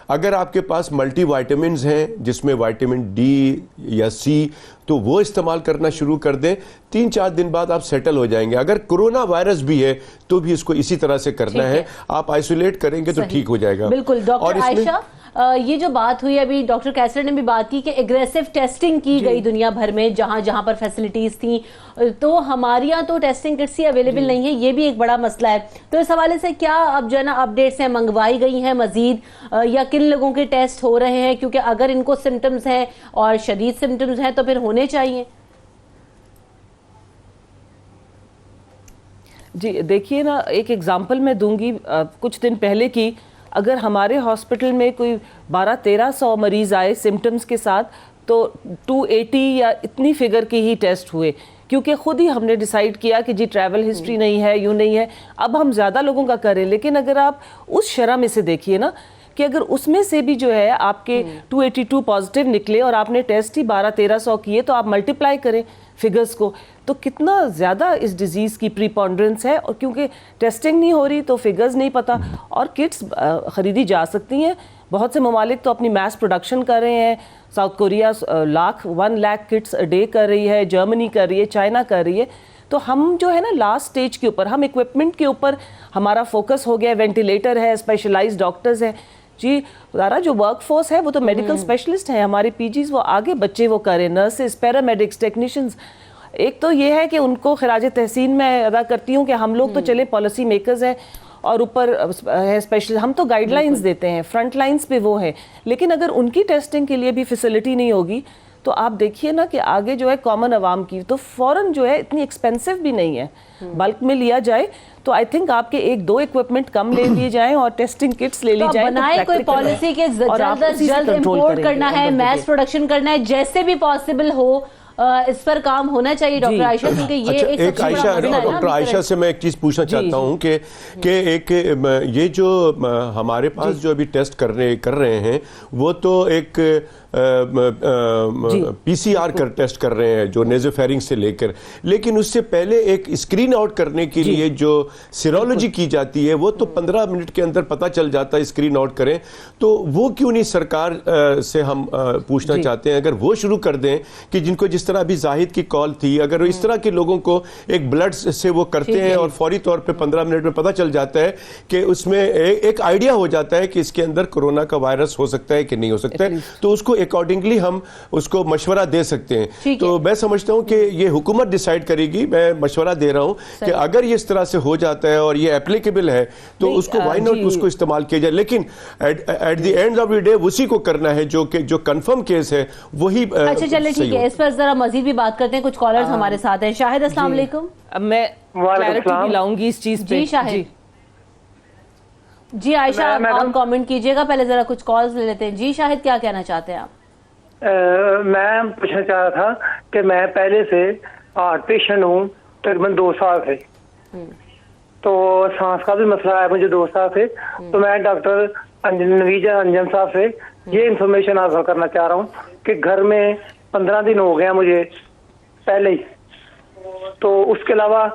अगर आपके पास मल्टी वाइटामिन्स हैं जिसमें विटामिन डी या सी, तो वो इस्तेमाल करना शुरू कर दें। 3-4 दिन बाद आप सेटल हो जाएंगे। अगर कोरोना वायरस भी है तो भी इसको इसी तरह से करना है। आप आइसोलेट करेंगे तो ठीक हो जाएगा। बिल्कुल। डॉक्टर आयशा, ये जो बात हुई अभी, डॉक्टर कैसर ने भी बात की कि एग्रेसिव टेस्टिंग की गई दुनिया भर में जहां जहां पर फैसिलिटीज थी, तो हमारे यहाँ तो टेस्टिंग किट्स ही अवेलेबल नहीं है, ये भी एक बड़ा मसला है। तो इस हवाले से क्या अब जो है ना अपडेट्स हैं, मंगवाई गई हैं मजीद, या किन लोगों के टेस्ट हो रहे हैं? क्योंकि अगर इनको सिम्टम्स हैं और शदीद सिम्टम्स हैं तो फिर होने चाहिए। जी देखिए ना, एक एग्जांपल मैं दूंगी कुछ दिन पहले की। अगर हमारे हॉस्पिटल में कोई 1200-1300 मरीज आए सिम्टम्स के साथ, तो 280 या इतनी फिगर के ही टेस्ट हुए, क्योंकि खुद ही हमने डिसाइड किया कि जी ट्रैवल हिस्ट्री नहीं है, यूँ नहीं है। अब हम ज़्यादा लोगों का करें, लेकिन अगर आप उस शरह में से देखिए ना कि अगर उसमें से भी जो है आपके 282 पॉजिटिव निकले और आपने टेस्ट ही 1200-1300 किए, तो आप मल्टीप्लाई करें फिगर्स को, तो कितना ज़्यादा इस डिज़ीज़ की प्रीपॉन्डरेंस है। और क्योंकि टेस्टिंग नहीं हो रही तो फिगर्स नहीं पता, और किट्स ख़रीदी जा सकती हैं। बहुत से ममालिक तो अपनी मैस प्रोडक्शन कर रहे हैं। South Korea 1 lakh kits a day कर रही है, जर्मनी कर रही है, चाइना कर रही है। तो हम जो है ना लास्ट स्टेज के ऊपर, हम इक्विपमेंट के ऊपर हमारा फोकस हो गया। वेंटिलेटर है, स्पेशलाइज्ड डॉक्टर्स हैं। जी दारा, जो वर्कफोर्स है वो तो मेडिकल स्पेशलिस्ट हैं, हमारे पीजीज वो आगे बच्चे वो करें, नर्सेस, पैरामेडिक्स, टेक्नीशियंस। एक तो ये है कि उनको खिराज तहसीन मैं अदा करती हूँ कि हम लोग तो चले पॉलिसी मेकर्स हैं और ऊपर है स्पेशल, हम तो गाइडलाइंस देते हैं, फ्रंट लाइंस पे वो है। लेकिन अगर उनकी टेस्टिंग के लिए भी फैसिलिटी नहीं होगी, तो आप देखिए ना कि आगे जो है कॉमन अवाम की तो फौरन जो है इतनी एक्सपेंसिव भी नहीं है, बल्क में लिया जाए तो आई थिंक आपके 1-2 इक्विपमेंट कम ले लिए जाएं और टेस्टिंग किट्स ले ली जाए। बनाए कोई पॉलिसी के जल्द से जल्द इंपोर्ट करना है, मैस प्रोडक्शन करना है, जैसे भी पॉसिबल हो इस पर काम होना चाहिए। डॉक्टर आयशा, क्योंकि ये एक आयशा, डॉक्टर आयशा से मैं एक चीज पूछना चाहता हूं कि एक ये जो हमारे पास जो अभी टेस्ट कर रहे हैं वो तो एक पीसीआर कर टेस्ट कर रहे हैं जो नेज़ोफेरिंग से लेकर, लेकिन उससे पहले एक स्क्रीन आउट करने के लिए जो सीरोलॉजी की जाती है वो तो 15 मिनट के अंदर पता चल जाता है, स्क्रीन आउट करें। तो वो क्यों नहीं सरकार से हम पूछना चाहते हैं, अगर वो शुरू कर दें कि जिनको जिस तरह अभी जाहिद की कॉल थी, अगर इस तरह के लोगों को एक ब्लड से वो करते हैं और फौरी तौर पे 15 मिनट में पता चल जाता है कि उसमें एक आइडिया हो जाता है कि इसके अंदर कोरोना का वायरस हो सकता है कि नहीं हो सकता है, तो उसको अकॉर्डिंगली हम उसको मशवरा दे सकते हैं। तो मैं समझता हूं कि ये हुकूमत डिसाइड करेगी। मैं मशवरा दे रहा हूं कि अगर ये इस तरह से हो जाता है और ये एप्लीकेबल है तो उसको व्हाई नॉट उसको इस्तेमाल किया जाए, लेकिन at the end of the day उसी को करना है जो कंफर्म केस है वही। अच्छा चलिए ठीक है, इस पर जरा मजीद भी बात करते हैं। कुछ कॉलर्स हमारे साथ हैं। शाहिद, अस्सलाम वालेकुम। मैं क्लैरिटी भी लाऊंगी इस चीज पे। जी शाहिद। जी आयशा, आप कमेंट कीजिएगा, पहले जरा कुछ कॉल्स ले लेते हैं। जी शाहिद, क्या कहना चाहते हैं आप? मैं पूछना चाह रहा था कि मैं पहले से हार्ट पेशेंट हूँ तकरीबन 2 साल से, तो सांस का भी मसला है मुझे 2 साल से। तो मैं डॉक्टर अंजन साहब से ये इंफॉर्मेशन हासिल करना चाह रहा हूँ कि घर में 15 दिन हो गया मुझे पहले ही, तो उसके अलावा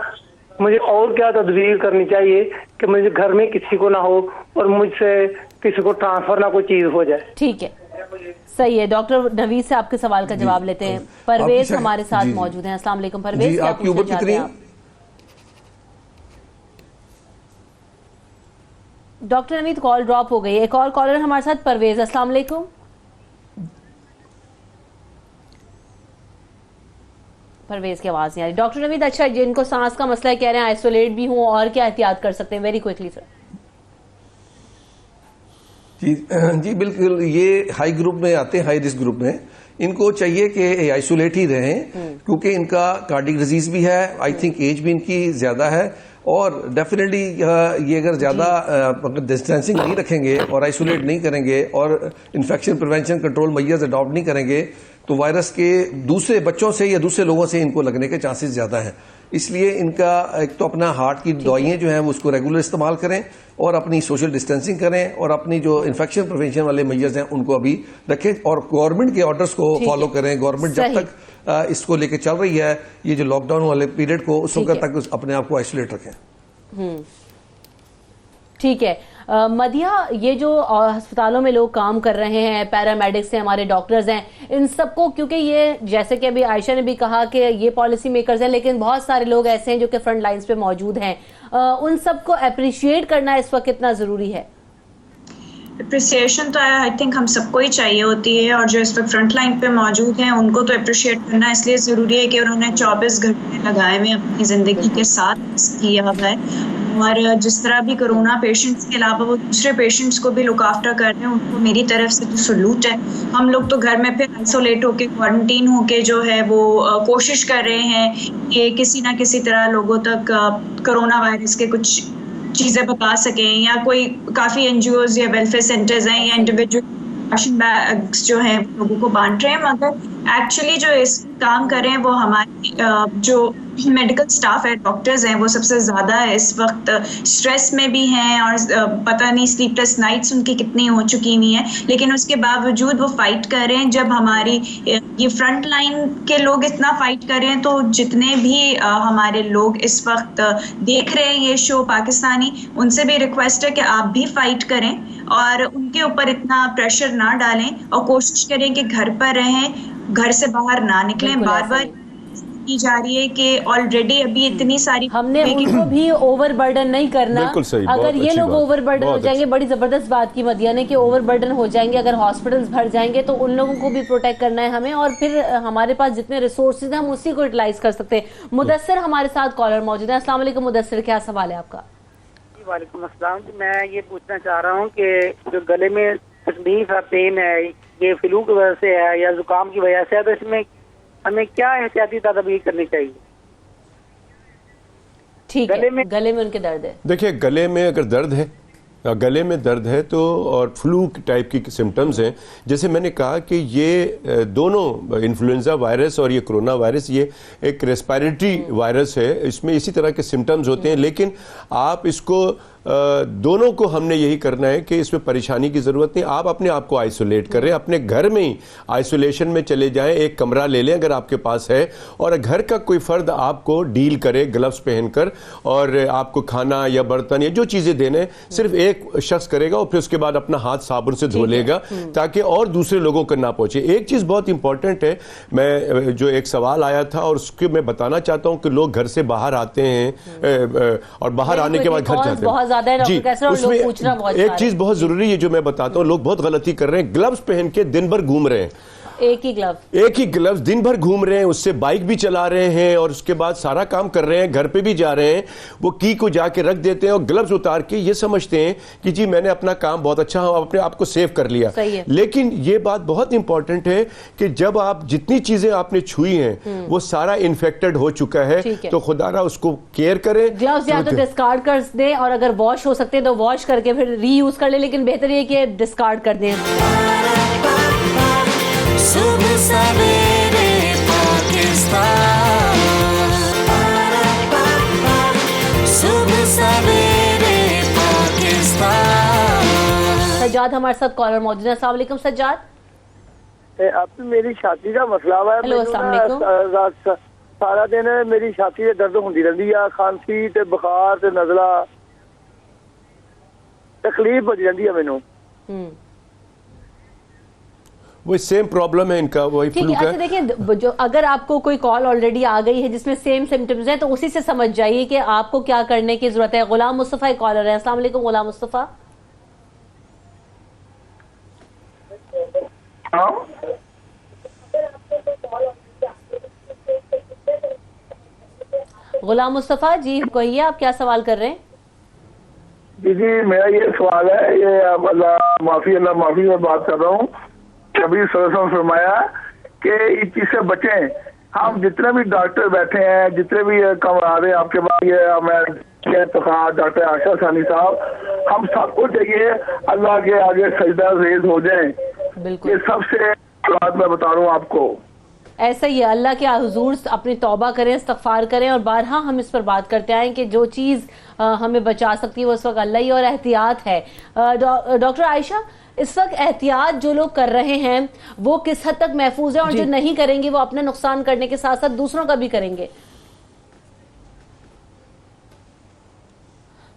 मुझे और क्या तदबीर करनी चाहिए कि मुझे घर में किसी को ना हो और मुझसे किसी को ट्रांसफर ना कोई चीज हो जाए। ठीक है, सही है। डॉक्टर नवीद से आपके सवाल का जवाब लेते हैं। परवेज हमारे साथ मौजूद हैं। अस्सलाम वालेकुम परवेज, क्या आपकी उम्र कितनी है? डॉक्टर नवीद कॉल ड्रॉप हो गई। एक और कॉलर हमारे साथ, परवेज, अस्सलाम वालेकुम। परवेज की आवाज नहीं आ रही। डॉक्टर नवीद, अच्छा जिनको सांस का मसला है, कह रहे हैं आइसोलेट भी हूं, और क्या एहतियात कर सकते हैं? Very quickly sir. जी बिल्कुल, ये हाई ग्रुप में आते हैं, हाई रिस्क ग्रुप में। इनको चाहिए कि आइसोलेट ही रहें, क्योंकि इनका कार्डिक डिजीज भी है, आई थिंक एज भी इनकी ज्यादा है, और डेफिनेटली ये अगर ज्यादा डिस्टेंसिंग नहीं रखेंगे और आइसोलेट नहीं करेंगे और infection prevention control measures adopt नहीं करेंगे तो वायरस के दूसरे बच्चों से या दूसरे लोगों से इनको लगने के चांसेस ज्यादा हैं। इसलिए इनका एक तो अपना हार्ट की दवाइयां जो हैं वो उसको रेगुलर इस्तेमाल करें और अपनी सोशल डिस्टेंसिंग करें और अपनी जो इन्फेक्शन प्रिवेंशन वाले मेजर्स हैं उनको अभी रखें और गवर्नमेंट के ऑर्डर्स को फॉलो करें। गवर्नमेंट जब तक इसको लेके चल रही है, ये जो लॉकडाउन वाले पीरियड को, उस वक्त तक अपने आप को आइसोलेट रखें। ठीक है। मदिया, ये जो अस्पतालों में लोग काम कर रहे हैं, पैरामेडिक्स हैं, हमारे डॉक्टर्स हैं, इन सबको, क्योंकि ये जैसे कि अभी आयशा ने भी कहा कि ये पॉलिसी मेकर्स हैं, लेकिन बहुत सारे लोग ऐसे हैं जो कि फ्रंट लाइंस पे मौजूद हैं, उन सबको अप्रिशिएट करना इस वक्त कितना जरूरी है? अप्रिसिएशन तो आई थिंक हम सबको ही चाहिए होती है, और जो इस वक्त फ्रंट लाइन पे मौजूद हैं उनको तो अप्रिशिएट करना इसलिए ज़रूरी है कि उन्होंने 24 घंटे लगाए हुए अपनी ज़िंदगी के साथ किया हुआ है, और जिस तरह भी कोरोना पेशेंट्स के अलावा वो दूसरे पेशेंट्स को भी लुक आफ्टर कर रहे हैं, उनको मेरी तरफ से तो सलूट है। हम लोग तो घर में फिर आइसोलेट होके, क्वारंटीन होके जो है वो कोशिश कर रहे हैं कि किसी ना किसी तरह लोगों तक कोरोना वायरस के कुछ चीज़ें बता सकें, या कोई काफ़ी एनजीओज या वेलफेयर सेंटर्स हैं या इंडिविजुअल राशन बैग्स जो हैं लोगों को बांट रहे हैं, मगर एक्चुअली जो इस काम कर रहे हैं वो हमारे जो मेडिकल स्टाफ है, डॉक्टर्स हैं, वो सबसे ज़्यादा इस वक्त स्ट्रेस में भी हैं, और पता नहीं स्लीपलेस नाइट्स उनकी कितनी हो चुकी हुई हैं, लेकिन उसके बावजूद वो फाइट कर रहे हैं। जब हमारी ये फ्रंट लाइन के लोग इतना फाइट कर रहे हैं, तो जितने भी हमारे लोग इस वक्त देख रहे हैं ये शो पाकिस्तानी, उनसे भी रिक्वेस्ट है कि आप भी फाइट करें और उनके ऊपर इतना प्रेशर ना डालें, और कोशिश करें कि घर पर रहें, घर से बाहर ना निकलें। बार बार की जा रही है कि ऑलरेडी अभी इतनी सारी, हमने उनको भी ओवरबर्डन नहीं करना। बिल्कुल सही, अगर ये लोग ओवरबर्डन हो जाएंगे, बड़ी जबरदस्त बात की मदिया ने कि ओवरबर्डन हो जाएंगे, अगर हॉस्पिटल्स भर जाएंगे तो उन लोगों को भी प्रोटेक्ट करना है हमें, और फिर हमारे पास जितने रिसोर्सेज हैं हम उसी को यूटिलाइज कर सकते हैं। मुदस्सिर हमारे साथ कॉलर मौजूद है। अस्सलाम वालेकुम मुदस्सिर, क्या सवाल है आपका? वालेकुम अस्सलाम। मैं ये पूछना चाह रहा हूँ कि जो गले में तकलीफ है, पेन है, ये फ्लू की वजह से है या जुकाम की वजह से है, तो इसमें हमें क्या एहतियाती तदबीर करनी चाहिए? ठीक है, गले में उनके दर्द है। देखिए, गले में अगर दर्द है, गले में दर्द है तो, और फ्लू टाइप की सिम्टम्स हैं, जैसे मैंने कहा कि ये दोनों इन्फ्लुएंजा वायरस और ये कोरोना वायरस, ये एक रेस्पिरेटरी वायरस है, इसमें इसी तरह के सिम्टम्स होते हैं, लेकिन आप इसको दोनों को हमने यही करना है कि इसमें परेशानी की ज़रूरत नहीं। आप अपने आप को आइसोलेट करें, अपने घर में ही आइसोलेशन में चले जाएं, एक कमरा ले लें अगर आपके पास है, और घर का कोई फ़र्द आपको डील करे ग्लव्स पहनकर, और आपको खाना या बर्तन या जो चीज़ें देने सिर्फ एक शख्स करेगा, और फिर उसके बाद अपना हाथ साबुन से धो लेगा ताकि और दूसरे लोगों को ना पहुँचे। एक चीज़ बहुत इंपॉर्टेंट है, मैं जो एक सवाल आया था और उसके मैं बताना चाहता हूँ कि लोग घर से बाहर आते हैं और बाहर आने के बाद घर जाते हैं जी, उसमें एक चीज बहुत जरूरी है जो मैं बताता हूँ, लोग बहुत गलती कर रहे हैं, ग्लव्स पहन के दिन भर घूम रहे हैं, एक ही ग्लव्स दिन भर घूम रहे हैं, उससे बाइक भी चला रहे हैं और उसके बाद सारा काम कर रहे हैं, घर पे भी जा रहे हैं, वो की को जाके रख देते हैं और ग्लव्स उतार के ये समझते हैं कि जी मैंने अपना काम बहुत अच्छा अपने आप को सेव कर लिया। लेकिन ये बात बहुत इंपॉर्टेंट है कि जब आप जितनी चीजें आपने छुई हैं वो सारा इन्फेक्टेड हो चुका है, तो खुदारा उसको केयर करें। ग्लव्स या तो डिस्कार्ड कर दें, और अगर वॉश हो सकते हैं तो वॉश करके फिर रीयूज कर ले, लेकिन बेहतर ये कि डिस्कार्ड कर दें। सुबह सवेरे पाकिस्तान, सुबह सवेरे पाकिस्तान। सज्जाद हमारे साथ कॉलर मौजूद है। अस्सलाम वालेकुम सज्जाद। अब मेरी छाती का मसला है। हेलो, अस्सलाम वालेकुम। सारा दिन मेरी छाती में दर्द होती रहती है, खांसी ते बुखार ते नज़ला, तकलीफ बड़ी रहती है मैनू। वही सेम प्रॉब्लम है इनका, वही ठीक फ्लू है। का। अच्छा देखिए, जो अगर आपको कोई कॉल ऑलरेडी आ गई है जिसमें सेम सिम्टम्स हैं तो उसी से समझ जाइए कि आपको क्या करने की जरूरत है। गुलाम मुस्तफा एक कॉलर है। अस्सलाम वालेकुम गुलाम मुस्तफा। गुलाम मुस्तफा जी कहिए, आप क्या सवाल कर रहे हैं? जी मेरा ये सवाल है, ये अल्लाह माफी में बात कर रहा हूँ। कभी सर फरमाया कि इस चीज से बचें। हम जितने भी डॉक्टर बैठे हैं, जितने भी कम आ रहे हैं आपके पास, ये मैं डॉक्टर आशा सानी साहब, हम सबको चाहिए अल्लाह के आगे सजदा रेज हो जाएं। बिल्कुल, ये सबसे बात मैं बता रहा हूँ आपको। ऐसा ही है, अल्लाह के हुजूर अपनी तौबा करें, इस्तगफार करें और बारहा हम इस पर बात करते आए कि जो चीज़ हमें बचा सकती है वो इस वक्त अल्लाह ही और एहतियात है। डॉक्टर आयशा, इस वक्त एहतियात जो लोग कर रहे हैं वो किस हद तक महफूज है और जो नहीं करेंगे वो अपना नुकसान करने के साथ साथ दूसरों का भी करेंगे?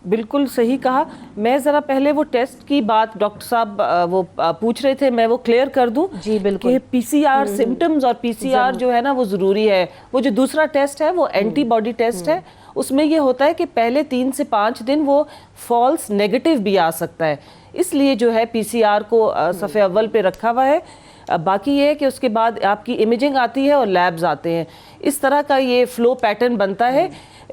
बिल्कुल सही कहा। मैं ज़रा पहले वो टेस्ट की बात डॉक्टर साहब वो पूछ रहे थे, मैं वो क्लियर कर दूं। जी बिल्कुल। कि पीसीआर सिम्टम्स और पीसीआर जो है ना वो ज़रूरी है। वो जो दूसरा टेस्ट है वो एंटीबॉडी टेस्ट है। उसमें ये होता है कि पहले 3 से 5 दिन वो फॉल्स नेगेटिव भी आ सकता है, इसलिए जो है पीसीआर को सफ़े अव्वल पे रखा हुआ है। बाकी ये है कि उसके बाद आपकी इमेजिंग आती है और लैब्स आते हैं। इस तरह का ये फ्लो पैटर्न बनता है।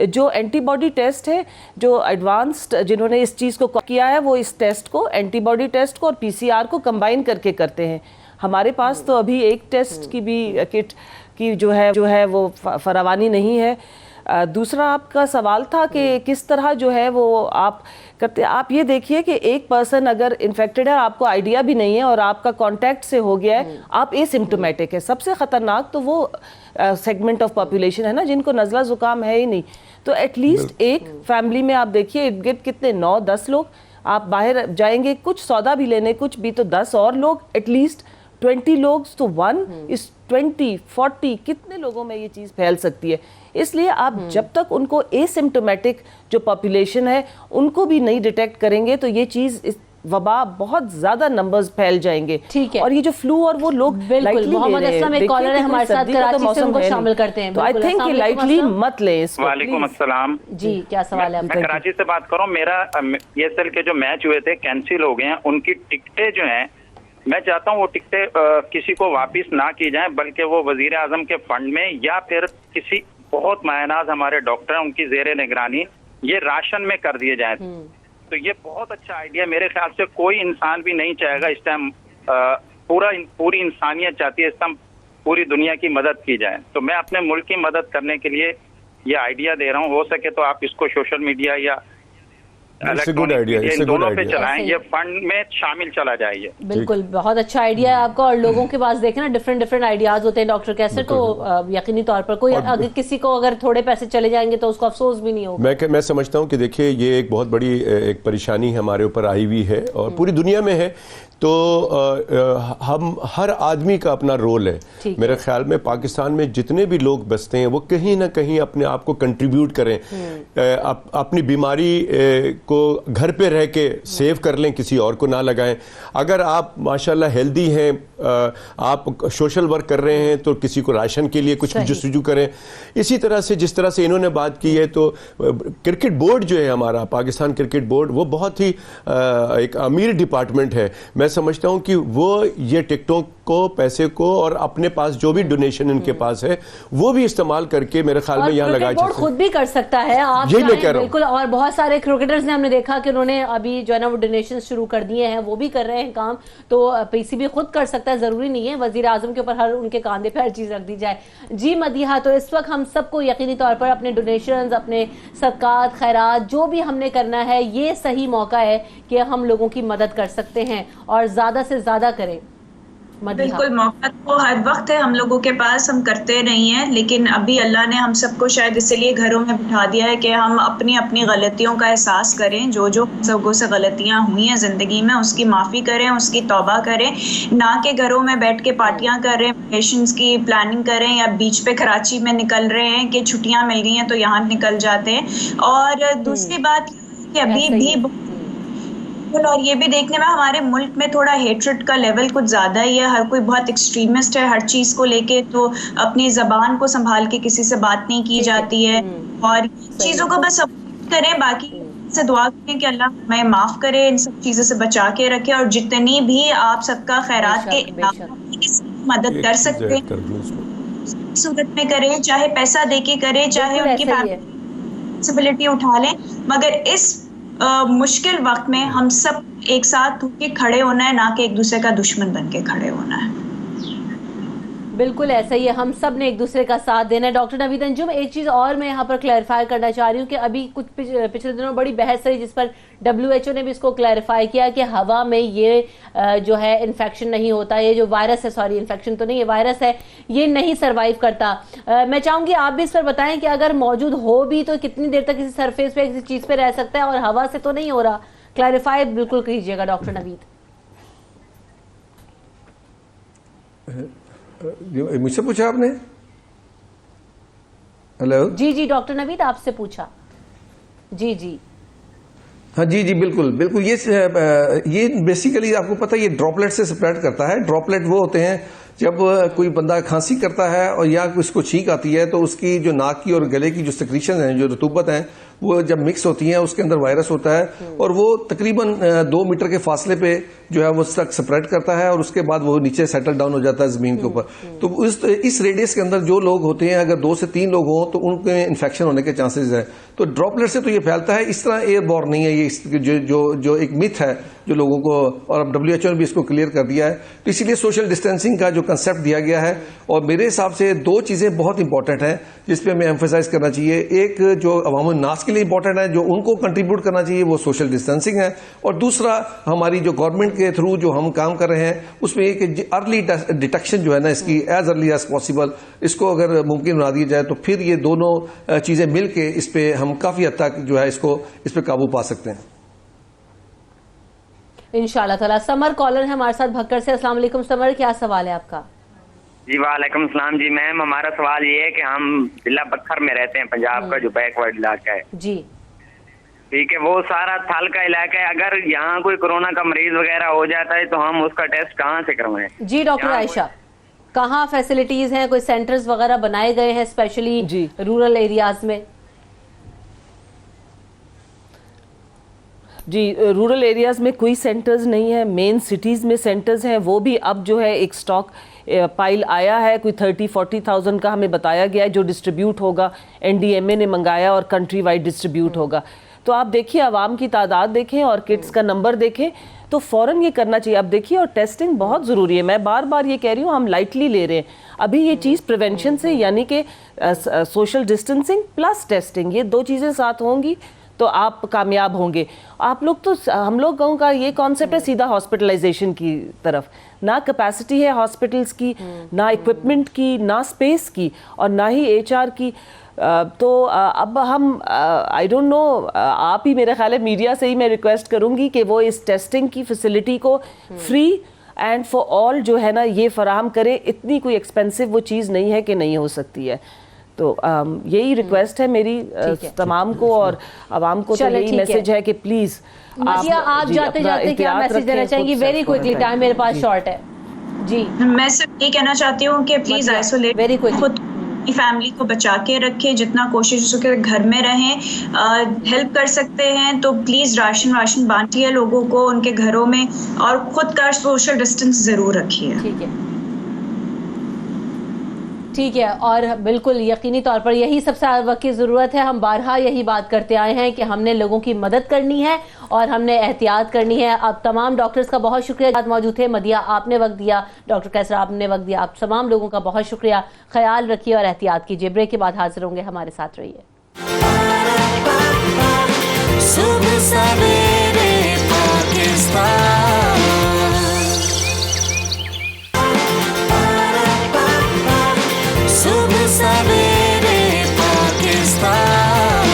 जो एंटीबॉडी टेस्ट है, जो एडवांस्ड जिन्होंने इस चीज़ को किया है वो इस टेस्ट को, एंटीबॉडी टेस्ट को और पीसीआर को कंबाइन करके करते हैं। हमारे पास तो अभी एक टेस्ट की भी किट की जो है वो फरावानी नहीं है। दूसरा आपका सवाल था कि किस तरह जो है वो आप करते। आप ये देखिए कि एक पर्सन अगर इन्फेक्टेड है, आपको आइडिया भी नहीं है और आपका कांटेक्ट से हो गया है, आप एसिम्प्टोमेटिक है। सबसे ख़तरनाक तो वो सेगमेंट ऑफ पॉपुलेशन है ना जिनको नज़ला ज़ुकाम है ही नहीं। तो एटलीस्ट एक फैमिली में आप देखिए इर्द गिर्द कितने 9-10 लोग, आप बाहर जाएंगे कुछ सौदा भी लेने, कुछ भी तो 10 और लोग, एटलीस्ट 20 लोग तो 1 इस 20-40 कितने लोगों में ये चीज़ फैल सकती है। इसलिए आप जब तक उनको एसिम्प्टोमेटिक जो पॉपुलेशन है उनको भी नहीं डिटेक्ट करेंगे तो ये चीज़ वबा बहुत ज्यादा नंबर्स फैल जाएंगे। ठीक है। और ये जो फ्लू और वो लोग बिल्कुल, मोहम्मद असलम एक कॉलर है हमारे साथ, कराची से उनको शामिल करते हैं। तो आई थिंक कि लाइटली मत लें इसको। वालेकुम अस्सलाम जी, क्या सवाल है? मैं कराची से बात कर रहा हूँ। मेरा PSL के जो मैच हुए थे कैंसिल हो गए हैं, उनकी टिकटें जो हैं मैं चाहता हूँ वो टिकटें किसी को वापिस ना की जाएं, बल्कि वो वजीर आजम के फंड में या फिर किसी बहुत मायनाज हमारे डॉक्टर हैं उनकी जेर निगरानी ये राशन में कर दिए जाएं। तो ये बहुत अच्छा आइडिया, मेरे ख्याल से कोई इंसान भी नहीं चाहेगा इस टाइम, पूरी इंसानियत चाहती है इस टाइम पूरी दुनिया की मदद की जाए। तो मैं अपने मुल्क की मदद करने के लिए ये आइडिया दे रहा हूँ। हो सके तो आप इसको सोशल मीडिया या दोनों पे चलाएं, ये फंड में शामिल चला जाए। बिल्कुल, बहुत अच्छा आइडिया है आपका। और लोगों के पास देखें ना डिफरेंट आइडियाज होते हैं डॉक्टर कैसे, तो यकीनी तौर पर कोई अगर किसी को अगर थोड़े पैसे चले जाएंगे तो उसको अफसोस भी नहीं होगा। मैं समझता हूँ कि देखिए ये एक बहुत बड़ी एक परेशानी हमारे ऊपर आई हुई है और पूरी दुनिया में है। तो हम हर आदमी का अपना रोल है। मेरे ख्याल में पाकिस्तान में जितने भी लोग बसते हैं वो कहीं ना कहीं अपने आप को कंट्रीब्यूट करें, अपनी बीमारी को घर पे रह के सेव कर लें, किसी और को ना लगाएं। अगर आप माशाल्लाह हेल्दी हैं, आप सोशल वर्क कर रहे हैं तो किसी को राशन के लिए कुछ जस्तजू करें। इसी तरह से जिस तरह से इन्होंने बात की है, तो क्रिकेट बोर्ड जो है हमारा पाकिस्तान क्रिकेट बोर्ड, वो बहुत ही एक अमीर डिपार्टमेंट है। मैं समझता हूं कि वो ये टिकटों को, पैसे को और अपने पास जो भी डोनेशन इनके पास है वो भी इस्तेमाल करके मेरे ख्याल में यहाँ लगा बोर्ड खुद भी कर सकता है। आप यही मैं कह रहा हूं। बिल्कुल, और बहुत सारे क्रिकेटर्स ने हमने देखा कि उन्होंने अभी जो है ना वो डोनेशन शुरू कर दिए हैं, वो भी कर रहे हैं काम। तो पीसीबी खुद कर सकता है, जरूरी नहीं है वजीर आजम के ऊपर हर उनके कांधे पे हर चीज रख दी जाए। जी मदीहा, तो इस वक्त हम सबको यकीनी तौर पर अपने डोनेशन, अपने सदकात, खैरात जो भी हमने करना है, ये सही मौका है कि हम लोगों की मदद कर सकते हैं और ज्यादा से ज्यादा करें। बिल्कुल, मौका तो हर वक्त है हम लोगों के पास, हम करते नहीं हैं, लेकिन अभी अल्लाह ने हम सबको शायद इसलिए घरों में बिठा दिया है कि हम अपनी अपनी गलतियों का एहसास करें। जो सबको से गलतियां हुई हैं ज़िंदगी में उसकी माफ़ी करें, उसकी तौबा करें, ना कि घरों में बैठ के पार्टियां करें, वेकेशंस की प्लानिंग करें या बीच पे कराची में निकल रहे हैं कि छुट्टियाँ मिल गई हैं तो यहाँ निकल जाते हैं। और दूसरी बात कि अभी भी और ये भी देखने में हमारे मुल्क में थोड़ा हेट्रेड का लेवल कुछ ज़्यादा ही है, हर कोई बहुत एक्सट्रीमिस्ट है हर चीज़ को लेके, तो अपनी ज़बान को संभाल के किसी से बात नहीं की जाती है, और चीज़ों को बस करें, बाकी से दुआ करें कि अल्लाह हमें माफ़ करे, इन सब चीज़ों से बचा के रखे, और जितनी भी आप सबका खैरात के मदद कर सकते हैं सूरत में करें, चाहे पैसा देके करें, चाहे उनकी रिस्पांसिबिलिटी उठा लें, मगर इस मुश्किल वक्त में हम सब एक साथ होके खड़े होना है, ना कि एक दूसरे का दुश्मन बन के खड़े होना है। बिल्कुल ऐसा ही है, हम सब ने एक दूसरे का साथ देना है। डॉक्टर नवीद अंजुम, एक चीज़ और मैं यहाँ पर क्लैरिफाई करना चाह रही हूँ कि अभी कुछ पिछले दिनों बड़ी बहस रही जिस पर WHO ने भी इसको क्लैरिफाई किया कि हवा में ये जो है इन्फेक्शन नहीं होता, ये जो वायरस है, सॉरी इन्फेक्शन तो नहीं, ये वायरस है, ये नहीं सर्वाइव करता। मैं चाहूँगी आप भी इस पर बताएं कि अगर मौजूद हो भी तो कितनी देर तक किसी सरफेस पे किसी चीज़ पे रह सकता है, और हवा से तो नहीं हो रहा। क्लैरिफाई बिल्कुल कीजिएगा डॉक्टर नवीद। मुझसे पूछा आपने? हेलो जी जी डॉक्टर नवीद आपसे पूछा। जी जी हाँ जी जी बिल्कुल बिल्कुल, ये बेसिकली आपको पता है ये ड्रॉपलेट से स्प्रेड करता है। ड्रॉपलेट वो होते हैं जब कोई बंदा खांसी करता है और या उसको छींक आती है तो उसकी जो नाक की और गले की जो सेक्रीशन है, जो रतूबत है, वो जब मिक्स होती हैं उसके अंदर वायरस होता है और वो तकरीबन 2 मीटर के फासले पे जो है वो तक स्प्रेड करता है और उसके बाद वो नीचे सेटल डाउन हो जाता है जमीन के ऊपर। तो इस रेडियस के अंदर जो लोग होते हैं, अगर 2 से 3 लोग हों तो उनके इन्फेक्शन होने के चांसेस है। तो ड्रॉपलेट से तो ये फैलता है, इस तरह एयरबॉर्न नहीं है ये, जो एक मिथ है जो लोगों को, और अब WHO ने भी इसको क्लियर कर दिया है। तो इसीलिए सोशल डिस्टेंसिंग का जो कंसेप्ट दिया गया है, और मेरे हिसाब से 2 चीजें बहुत इंपॉर्टेंट हैं जिस पे हमें एम्फेसाइज करना चाहिए। एक जो अवाम नास के लिए इंपॉर्टेंट है, जो उनको कंट्रीब्यूट करना चाहिए, वो सोशल डिस्टेंसिंग है, और दूसरा हमारी जो गवर्नमेंट के थ्रू जो हम काम कर रहे हैं उसमें एक अर्ली डिटेक्शन जो है ना इसकी, एज अर्ली एज पॉसिबल, इसको अगर मुमकिन बना दिया जाए तो फिर ये दोनों चीजें मिलके इस पे हम काफी हद तक जो है इस पे काबू पा सकते हैं इंशाल्लाह ताला। समर कॉलर है हमारे साथ भक्कर से। अस्सलाम वालेकुम समर, क्या सवाल है आपका? जी वालेकुम सलाम जी मैम, हमारा सवाल ये है कि हम जिला बखर में रहते हैं, पंजाब का जो बैकवर्ड इलाका है जी, ठीक है, वो सारा थल का इलाका है। अगर यहाँ कोई कोरोना का मरीज वगैरह हो जाता है तो हम उसका टेस्ट कहाँ से करवाएं? जी डॉक्टर आयशा, कहाँ फैसिलिटीज हैं, कोई सेंटर्स वगैरह बनाए गए हैं स्पेशली रूरल एरियाज में? जी रूरल एरियाज़ में कोई सेंटर्स नहीं है, मेन सिटीज़ में सेंटर्स हैं, वो भी अब जो है एक स्टॉक पाइल आया है, कोई 30-40,000 का हमें बताया गया है जो डिस्ट्रीब्यूट होगा, NDMA ने मंगाया और कंट्री वाइड डिस्ट्रीब्यूट होगा। तो आप देखिए आवाम की तादाद देखें और किट्स का नंबर देखें तो फ़ौरन ये करना चाहिए। अब देखिए, और टेस्टिंग बहुत ज़रूरी है, मैं बार बार ये कह रही हूँ, हम लाइटली ले रहे हैं अभी ये चीज़ प्रिवेंशन से, यानी कि सोशल डिस्टेंसिंग प्लस टेस्टिंग, ये 2 चीज़ें साथ होंगी तो आप कामयाब होंगे। आप लोग तो, हम लोगों का ये कॉन्सेप्ट है सीधा हॉस्पिटलाइजेशन की तरफ, ना कैपेसिटी है हॉस्पिटल्स की, ना इक्विपमेंट की, ना स्पेस की, और ना ही HR की। तो अब हम आई डोंट नो, आप ही, मेरा ख्याल है मीडिया से ही मैं रिक्वेस्ट करूंगी कि वो इस टेस्टिंग की फैसिलिटी को फ्री एंड फॉर ऑल जो है ना ये फराहम करें। इतनी कोई एक्सपेंसिव वो चीज़ नहीं है कि नहीं हो सकती है। तो यही रिक्वेस्ट है मेरी तमाम को और आवाम को, तो यही मैसेज है कि प्लीज आप जाते जाते क्या मैसेज देना चाहेंगे? वेरी क्विकली, टाइम मेरे पास शॉर्ट है जी। मैं सिर्फ ये कहना चाहती हूँ कि please isolate, very quickly, family को बचा के रखें, जितना कोशिश हो सके घर में रहें। हेल्प कर सकते हैं तो प्लीज राशन बांटिए लोगों को उनके घरों में, और खुद का सोशल डिस्टेंस जरूर रखिए। ठीक है, और बिल्कुल यकीनी तौर पर यही सबसे वक्त की ज़रूरत है। हम बारहा यही बात करते आए हैं कि हमने लोगों की मदद करनी है और हमने एहतियात करनी है। अब तमाम डॉक्टर्स का बहुत शुक्रिया, मौजूद थे, मदिया आपने वक्त दिया, डॉक्टर कैसर आपने वक्त दिया, आप तमाम लोगों का बहुत शुक्रिया। ख्याल रखिए और एहतियात कीजिए। ब्रेक के बाद हाजिर होंगे, हमारे साथ रहिए। सुबह सवेरे पाकिस्तान, सुबह सवेरे पाकिस्तान।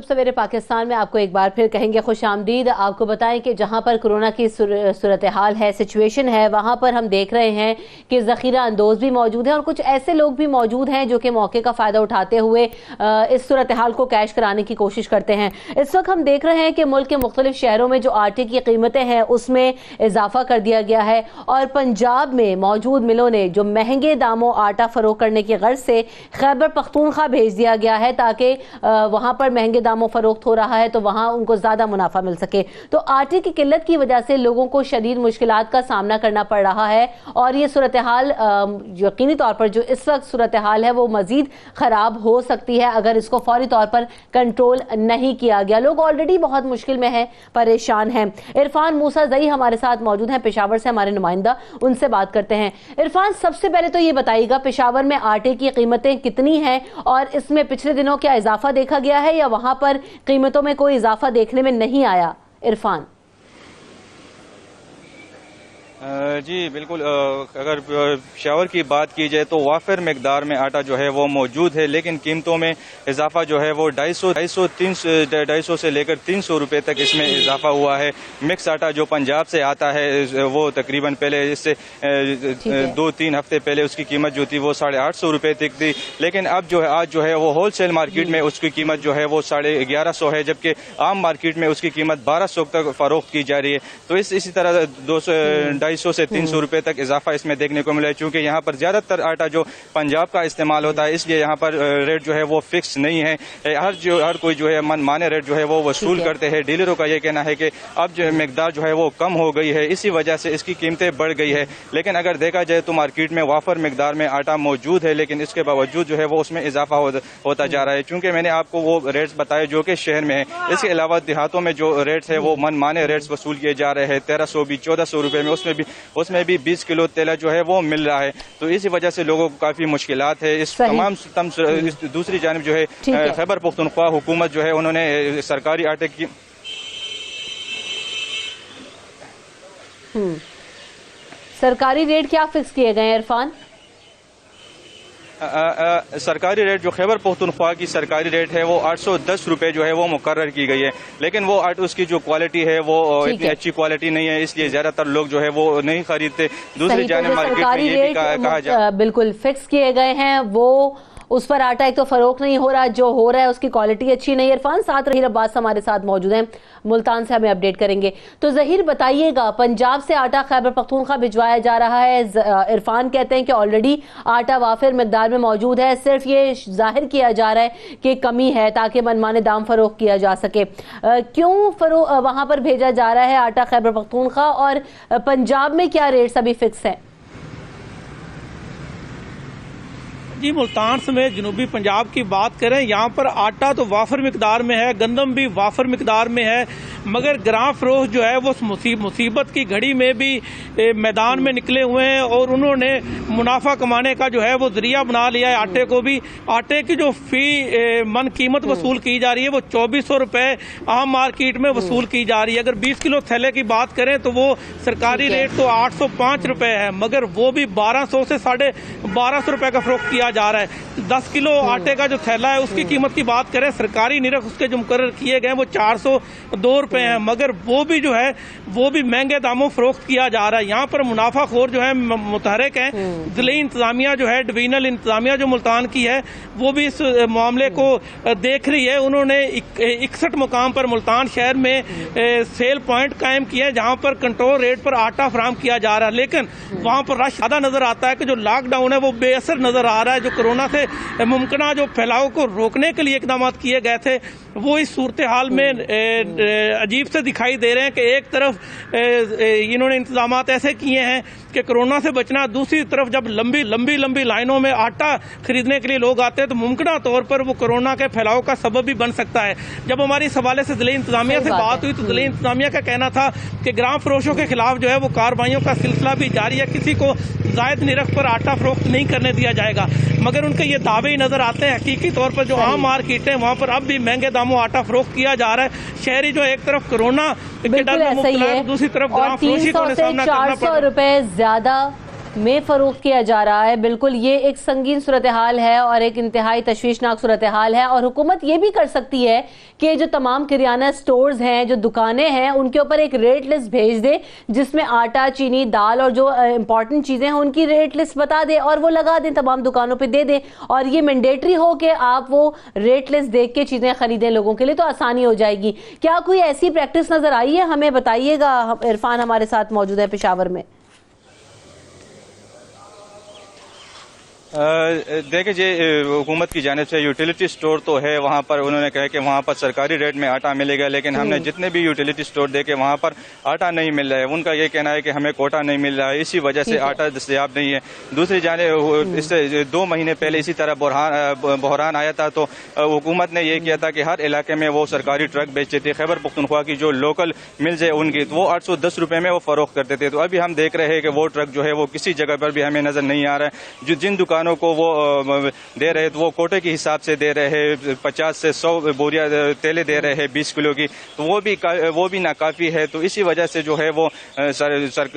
शुभ सवेरे पाकिस्तान में आपको एक बार फिर कहेंगे खुश आमदीद। आपको बताएं कि जहां पर कोरोना की सूरत हाल है, सिचुएशन है, वहां पर हम देख रहे हैं कि ज़ख़ीरा अंदोज भी मौजूद हैं और कुछ ऐसे लोग भी मौजूद हैं जो कि मौके का फ़ायदा उठाते हुए इस सूरत हाल को कैश कराने की कोशिश करते हैं। इस वक्त हम देख रहे हैं कि मुल्क के मुख्तलिफ शहरों में जो आटे की कीमतें हैं उसमें इजाफा कर दिया गया है और पंजाब में मौजूद मिलों ने जो महंगे दामों आटा फरोख्त करने की गर्ज से खैबर पख्तूनख्वा भेज दिया गया है ताकि वहां पर महंगे दामों फरोख्त हो रहा है तो वहां उनको ज्यादा मुनाफा मिल सके। तो आटे की किल्लत की वजह से लोगों को शदीद मुश्किलात का सामना करना पड़ रहा है और ये सूरत हाल यकीनी तौर पर जो इस वक्त सूरत हाल है वो मजीद खराब हो सकती है अगर इसको फौरी तौर पर कंट्रोल नहीं किया गया। लोग ऑलरेडी बहुत मुश्किल में है, परेशान हैं। इरफान मूसा जई हमारे साथ मौजूद हैं, पेशावर से हमारे नुमाइंदा, उनसे बात करते हैं। इरफान, सबसे पहले तो ये बताइएगा पेशावर में आटे की कीमतें कितनी हैं और इसमें पिछले दिनों क्या इजाफा देखा गया है या वहां पर कीमतों में कोई इजाफा देखने में नहीं आया? इरफान जी बिल्कुल, अगर पेशावर की बात की जाए तो वाफिर मकदार में आटा जो है वो मौजूद है, लेकिन कीमतों में इजाफा जो है वो 250 से लेकर 300 रुपए तक इसमें इजाफा हुआ है। मिक्स आटा जो पंजाब से आता है वो तकरीबन पहले इससे 2-3 हफ्ते पहले उसकी कीमत जो थी वो 850 रुपए तक थी, लेकिन अब जो है आज जो है वो होलसेल मार्केट में उसकी कीमत जो है वो 1150 है, जबकि आम मार्केट में उसकी कीमत 1200 तक फरोख्त की जा रही है। तो इसी तरह 250 से 300 रुपए तक इजाफा इसमें देखने को मिला है। चूंकि यहाँ पर ज्यादातर आटा जो पंजाब का इस्तेमाल होता है इसलिए यहाँ पर रेट जो है वो फिक्स नहीं है, हर कोई जो है मनमाने रेट जो है वो वसूल करते हैं। डीलरों का ये कहना है कि अब जो मकदार जो है वो कम हो गई है, इसी वजह से इसकी कीमतें बढ़ गई है। लेकिन अगर देखा जाए तो मार्केट में वाफर मकदार में आटा मौजूद है, लेकिन इसके बावजूद जो है वो उसमें इजाफा होता जा रहा है। चूंकि मैंने आपको वो रेट्स बताए जो कि शहर में है, इसके अलावा देहातों में जो रेट्स है वो मनमाने रेट्स वसूल किए जा रहे हैं। 1300 भी 1400 रुपए में, उसमें भी 20 किलो तेल जो है वो मिल रहा है। तो इसी वजह से लोगों को काफी मुश्किलात है। इस तमाम दूसरी जानिब जो है खैबर पख्तूनख्वा हुकूमत जो है उन्होंने सरकारी आटे की सरकारी रेट क्या फिक्स किए गए हैं इरफान? सरकारी रेट जो खैबर पख्तूनख्वा की सरकारी रेट है वो 810 रुपए जो है वो मुकर्रर की गई है, लेकिन वो उसकी जो क्वालिटी है वो इतनी अच्छी क्वालिटी नहीं है, इसलिए ज्यादातर लोग जो है वो नहीं खरीदते। दूसरी जानिब मार्केट में ये भी कहा जाए बिल्कुल फिक्स किए गए हैं, वो उस पर आटा एक तो फरोख्त नहीं हो रहा, जो हो रहा है उसकी क्वालिटी अच्छी नहीं है। इरफान, साथ ज़हीर अब्बास हमारे साथ मौजूद हैं, मुल्तान से हमें अपडेट करेंगे। तो ज़हीर बताइएगा, पंजाब से आटा खैबर पख्तूनख्वा भिजवाया जा रहा है। इरफान कहते हैं कि ऑलरेडी आटा वाफिर मकदार में मौजूद है, सिर्फ ये जाहिर किया जा रहा है कि कमी है ताकि मनमाने दाम फरोख्त किया जा सके। क्यों वहां पर भेजा जा रहा है आटा खैबर पख्तूनख्वा और पंजाब में क्या रेट्स अभी फिक्स है? जी, मुल्तान समेत जनूबी पंजाब की बात करें, यहाँ पर आटा तो वाफर मिकदार में है, गंदम भी वाफर मिकदार में है, मगर ग्राम फरोख्त जो है वो मुसीबत की घड़ी में भी मैदान में निकले हुए हैं और उन्होंने मुनाफा कमाने का जो है वो जरिया बना लिया है। आटे को भी, आटे की जो फी मन कीमत वसूल की जा रही है वो 2400 रुपए आम मार्केट में वसूल की जा रही है। अगर 20 किलो थैले की बात करें तो वो सरकारी रेट तो 805 रुपए है, मगर वो भी 1200 से 1250 रुपए का फरोख्त किया जा रहा है। 10 किलो आटे का जो थैला है उसकी कीमत की बात करें, सरकारी निरख उसके जो मुकर्रर किए गए वो 402 रुपए हैं, मगर वो भी जो है वो भी महंगे दामों फरोख्त किया जा रहा है। यहाँ पर मुनाफाखोर जो है मुतहरिक है। जिले इंतजामिया जो है, डिवीजनल इंतजामिया जो मुल्तान की है, वो भी इस मामले को देख रही है। उन्होंने 61 मुकाम पर मुल्तान शहर में सेल पॉइंट कायम किए हैं जहाँ पर कंट्रोल रेट पर आटा फराहम किया जा रहा है, लेकिन वहाँ पर रश ज्यादा नजर आता है कि जो लॉकडाउन है वो बेअसर नजर आ रहा है। जो कोरोना से मुमकिन जो फैलाव को रोकने के लिए इकदाम किए गए थे वो इस सूरत हाल में अजीब से दिखाई दे रहे हैं कि एक तरफ इन्होंने इंतजाम ऐसे किए हैं कि कोरोना से बचना, दूसरी तरफ जब लंबी लाइनों में आटा खरीदने के लिए लोग आते हैं तो मुमकिन तौर पर वो कोरोना के फैलाव का सबब भी बन सकता है। जब हमारी इस हवाले से जिले इंतजामिया से बात हुई तो जिले इंतजामिया का कहना था कि ग्राम फरोशों के खिलाफ जो है वो कार्रवाइयों का सिलसिला भी जारी है, किसी को जायद निरख पर आटा फरोख्त नहीं करने दिया जाएगा। मगर उनके ये दावे ही नजर आते हैं। हकीकी तौर पर जो आम मार्केट है वहाँ पर अब भी महंगे दामों आटा फरोख्त किया जा रहा है। शहरी जो एक तरफ कोरोना के डर में मुब्तला है, दूसरी तरफ ग्राम फरोशी को सामना करना पड़ रहा है। 400 रुपए ज्यादा में फरोख्त किया जा रहा है। बिल्कुल ये एक संगीन सूरत हाल है और एक इंतहाई तशवीशनाक सूरत हाल है, और हुकूमत ये भी कर सकती है कि जो तमाम किराना स्टोर्स हैं, जो दुकानें हैं, उनके ऊपर एक रेट लिस्ट भेज दे जिसमें आटा, चीनी, दाल और जो इंपॉर्टेंट चीजें हैं उनकी रेट लिस्ट बता दे और वो लगा दें, तमाम दुकानों पे दे दें, और ये मैंडेटरी हो कि आप वो रेट लिस्ट देख के चीजें खरीदें लोगों के लिए, तो आसानी हो जाएगी। क्या कोई ऐसी प्रैक्टिस नजर आई है? हमें बताइएगा। इरफान हमारे साथ मौजूद है पेशावर में। देखिए जी, हुकूमत की जानिब से यूटिलिटी स्टोर तो है, वहाँ पर उन्होंने कहा कि वहाँ पर सरकारी रेट में आटा मिलेगा, लेकिन हमने जितने भी यूटिलिटी स्टोर देखे वहाँ पर आटा नहीं मिल रहा है। उनका ये कहना है कि हमें कोटा नहीं मिल रहा है, इसी वजह से आटा दस्तयाब नहीं है। दूसरी जानिब इससे 2 महीने पहले इसी तरह बहरान आया था, तो हुकूमत ने ये किया था कि हर इलाके में वो सरकारी ट्रक बेचते थे। खैबर पख्तूनख्वा की जो लोकल मिल्स है उनकी, तो वो 810 रुपये में वो फरोख्त करते थे। तो अभी हम देख रहे हैं कि वो ट्रक जो है वो किसी जगह पर भी हमें नजर नहीं आ रहा है। जो जिन दुकानों को वो दे रहे, तो वो कोटे के हिसाब से दे रहे हैं, 50 से 100 बोरिया तेले दे रहे हैं 20 किलो की, तो वो भी नाकाफी है। तो इसी वजह से जो है वो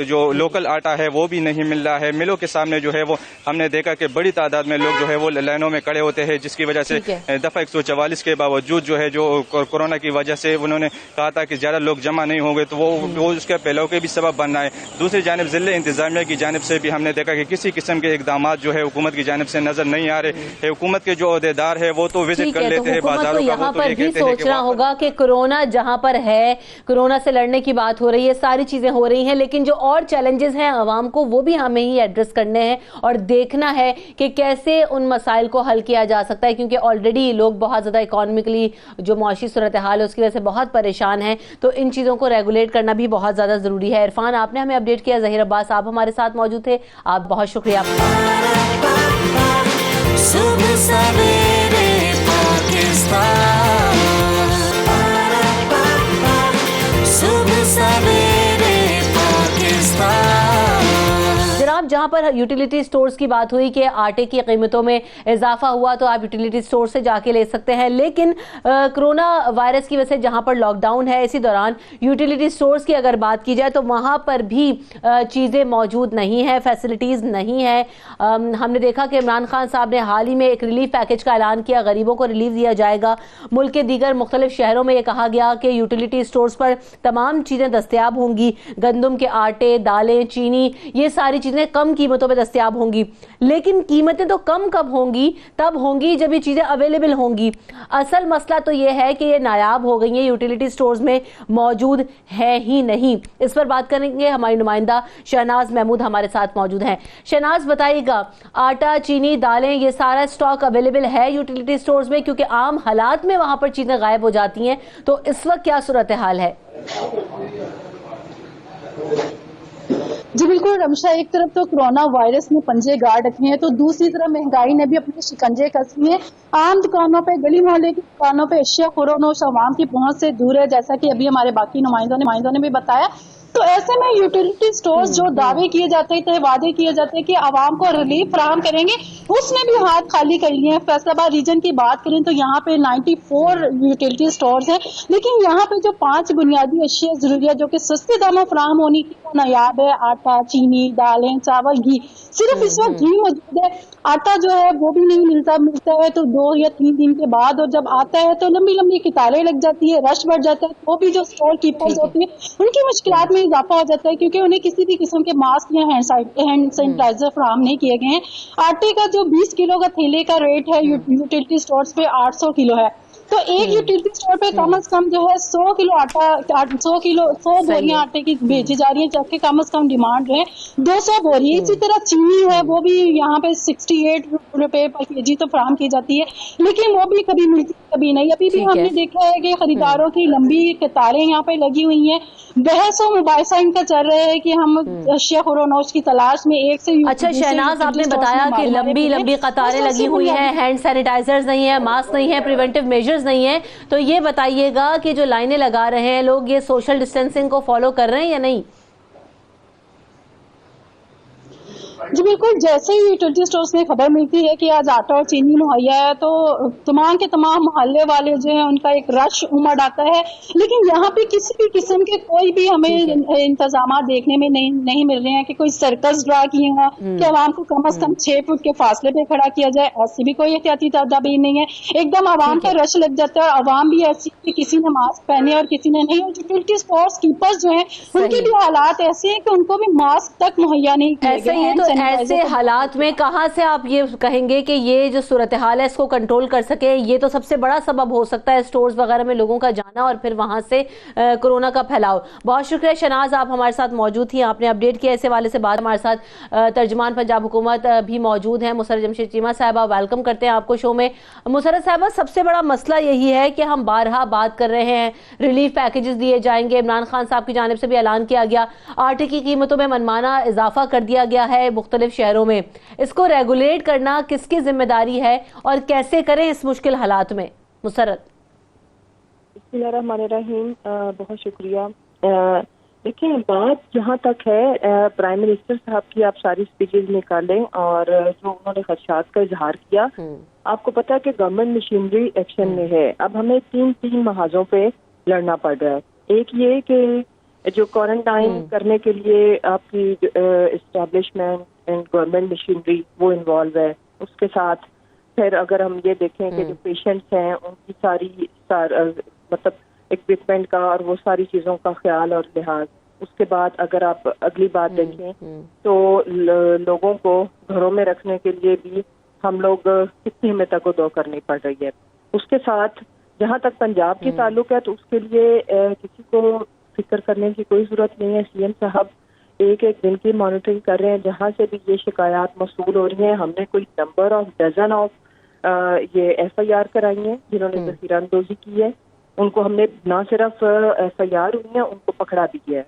जो लोकल आटा है वो भी नहीं मिल रहा है। मिलों के सामने जो है वो हमने देखा कि बड़ी तादाद में लोग जो है वो लाइनों में खड़े होते हैं, जिसकी वजह से दफा 144 के बावजूद जो है जो कोरोना की वजह से उन्होंने कहा था कि ज्यादा लोग जमा नहीं होंगे, तो वो उसके पहलों के भी सबब बन रहा है। दूसरी जानिब जिले इंतजामिया की जानिब से भी हमने देखा कि किसी किस्म के इकदाम जो है हुकूमत की जानिब से नजर नहीं आ रहे। हुकूमत के जो अहदेदार है वो तो विजिट कर लेते हैं बाजारों का, यहाँ पर भी सोचना होगा कि कोरोना जहाँ पर है, कोरोना से लड़ने की बात हो रही है, सारी चीजें हो रही हैं, लेकिन जो और चैलेंजेस हैं आवाम को वो भी हमें ही एड्रेस करने हैं और देखना है कि कैसे उन मसाइल को हल किया जा सकता है, क्योंकि ऑलरेडी लोग बहुत ज्यादा इकोनॉमिकली जो मुआशी सूरत हाल है उसकी वजह से बहुत परेशान है। तो इन चीजों को रेगुलेट करना भी बहुत ज्यादा जरूरी है। इरफान, आपने हमें अपडेट किया। ज़हीर अब्बास आप हमारे साथ मौजूद थे, आप बहुत शुक्रिया। सुबह सवेरे पाकिस्तान, सुबह सवेरे पाकिस्तान। जनाब, जहां पर यूटिलिटी स्टोर्स की बात हुई कि आटे की कीमतों में इजाफा हुआ तो आप यूटिलिटी स्टोर से जाके ले सकते हैं, लेकिन कोरोना वायरस की वजह से जहां पर लॉकडाउन है, इसी दौरान यूटिलिटी स्टोर्स की अगर बात की जाए तो वहां पर भी चीज़ें मौजूद नहीं है, फैसिलिटीज़ नहीं है। हमने देखा कि इमरान खान साहब ने हाल ही में एक रिलीफ पैकेज का ऐलान किया, गरीबों को रिलीफ दिया जाएगा। मुल्क के दीगर मुख्तलिफ शहरों में यह कहा गया कि यूटिलिटी स्टोर्स पर तमाम चीज़ें दस्तयाब होंगी, गंदम के आटे, दालें, चीनी, ये सारी चीज़ें कम कीमतों पे दस्तयाब होंगी। लेकिन कीमतें तो कम कब होंगी? तब होंगी जब ये चीजें अवेलेबल होंगी। असल मसला तो ये है कि ये नायाब हो गई हैं, यूटिलिटी स्टोर्स में मौजूद है ही नहीं। इस पर बात करेंगे, हमारी नुमाइंदा शहनाज महमूद हमारे साथ मौजूद हैं। शहनाज, बताइएगा, आटा, चीनी, दालें, ये सारा स्टॉक अवेलेबल है यूटिलिटी स्टोर्स में? क्योंकि आम हालात में वहां पर चीजें गायब हो जाती हैं, तो इस वक्त क्या सूरत हाल है? जी बिल्कुल रमशा, एक तरफ तो कोरोना वायरस ने पंजे गाड़ रखे हैं, तो दूसरी तरफ महंगाई ने भी अपने शिकंजे कस लिए। आम दुकानों पे, गली मोहल्ले की दुकानों पे अशिया खुरोनोश आवाम की पहुंच से दूर है, जैसा कि अभी हमारे बाकी नुमाइंदों ने भी बताया। तो ऐसे में यूटिलिटी स्टोर्स जो दावे किए जाते थे, वादे किए जाते हैं कि आवाम को रिलीफ फराहम करेंगे, उसने भी हाथ खाली कर लिए हैं। फैसलाबाद रीजन की बात करें तो यहाँ पे 94 यूटिलिटी स्टोर्स हैं, लेकिन यहाँ पे जो 5 बुनियादी अशिया जरूरिया जो कि सस्ते दामों फराहम होनी की नायाब है, आटा, चीनी, दालें, चावल, घी, सिर्फ इस वक्त घी मौजूद है। आटा जो है वो भी नहीं मिलता है तो 2 या 3 दिन के बाद, और जब आता है तो लंबी लंबी कतारें लग जाती है, रश बढ़ जाता है। वो भी जो स्टोर कीपर्स होते हैं उनकी मुश्किलात में इजाफा हो जाता है, क्योंकि उन्हें किसी भी किस्म के मास्क या हैंड सैनिटाइजर फराहम नहीं किए गए हैं। आटे का जो 20 किलो का थैले का रेट है यूटिलिटी स्टोर्स पे 800 किलो है, तो एक यूटिलिटी स्टोर पे कम से कम जो है 100 किलो आटा, 100 बोरियां आटे की भेजी जा रही है, जबकि कम से कम डिमांड है 200 बोरी। इसी तरह चीनी है, वो भी यहाँ पे 68 रुपए पर केजी तो फराहम की जाती है, लेकिन वो भी कभी मिलती कभी नहीं। अभी भी हमने देखा है कि खरीदारों की लंबी कतारें यहाँ पे लगी हुई हैं। बहस और मुबाहिसा इनका चल रहा है कि हम अशिया खुरोनोश की तलाश में एक से। अच्छा शहनाज, आपने बताया कि लंबी लंबी कतारें लगी हुई हैं, हैंड सैनिटाइजर्स नहीं है, मास्क नहीं है, प्रिवेंटिव मेजर्स नहीं है, तो ये बताइएगा कि जो लाइनें लगा रहे हैं लोग, ये सोशल डिस्टेंसिंग को फॉलो कर रहे हैं या नहीं? जी बिल्कुल, जैसे ही यूटिलिटी स्टोर्स में खबर मिलती है कि आज आटा और चीनी मुहैया है तो तमाम के तमाम मोहल्ले वाले जो है उनका एक रश उमड़ आता है। लेकिन यहाँ पे किसी भी किस्म के कोई भी हमें इंतजाम देखने में नहीं मिल रहे हैं कि कोई सर्कस ड्रा किए हों कि आवाम को कम से कम 6 फुट के फासले पे खड़ा किया जाए, ऐसी भी कोई एहतियाती तदाबीर नहीं है। एकदम आवाम का रश लग जाता है और आवाम भी ऐसी कि किसी ने मास्क पहने और किसी ने नहीं। और यूटिलिटी स्टोर्स कीपर्स जो है उनके भी हालात ऐसे हैं कि उनको भी मास्क तक मुहैया नहीं किए गए। ऐसे हालात में कहां से आप ये कहेंगे कि ये जो सूरत हाल है इसको कंट्रोल कर सके? ये तो सबसे बड़ा सबब हो सकता है स्टोर्स वगैरह में लोगों का जाना और फिर वहां से कोरोना का फैलाव। बहुत शुक्रिया शनाज, आप हमारे साथ मौजूद थी, आपने अपडेट किया इस हवाले से। बाद हमारे साथ तर्जुमान पंजाब हुकूमत भी मौजूद है, मुसर्रत जमशेद चीमा साहबा, वेलकम करते हैं आपको शो में। मुसर्रत साहबा, सबसे बड़ा मसला यही है कि हम बारहा बात कर रहे हैं, रिलीफ पैकेजेस दिए जाएंगे, इमरान खान साहब की जानिब से भी ऐलान किया गया, आटे की कीमतों में मनमाना इजाफा कर दिया गया है मुख्तलिफ शहरों में। इसको रेगुलेट करना किसकी जिम्मेदारी है और कैसे करें इस मुश्किल हालात में? मुसर्रत। बिस्मिल्लाहिर्रहमानिर्रहीम, बहुत शुक्रिया। देखिए, बात जहाँ तक है प्राइम मिनिस्टर साहब की आप सारी स्पीचेस निकालें और जो उन्होंने खदशात का इजहार किया, आपको पता है कि गवर्नमेंट मशीनरी एक्शन में है। अब हमें तीन महाजों पे लड़ना पड़ रहा है। एक ये कि जो क्वारंटाइन करने के लिए आपकी एस्टेब्लिशमेंट एंड गवर्नमेंट मशीनरी वो इन्वॉल्व है, उसके साथ फिर अगर हम ये देखें कि जो पेशेंट्स हैं उनकी सारी मतलब इक्विपमेंट का और वो सारी चीज़ों का ख्याल और लिहाज। उसके बाद अगर आप अगली बात देखें तो लोगों को घरों में रखने के लिए भी हम लोग कितनी हमें तको करनी पड़ रही है। उसके साथ जहाँ तक पंजाब की ताल्लुक है तो उसके लिए किसी को फिक्र करने की कोई जरूरत नहीं है। सीएम साहब एक दिन की मॉनिटरिंग कर रहे हैं, जहाँ से भी ये शिकायत मसूल हो रही हैं। हमने कोई नंबर ऑफ डजन ऑफ ये FIR कराई है जिन्होंने जखीरा अंदोजी की है, उनको हमने ना सिर्फ FIR हुई है, उनको पकड़ा भी किया है।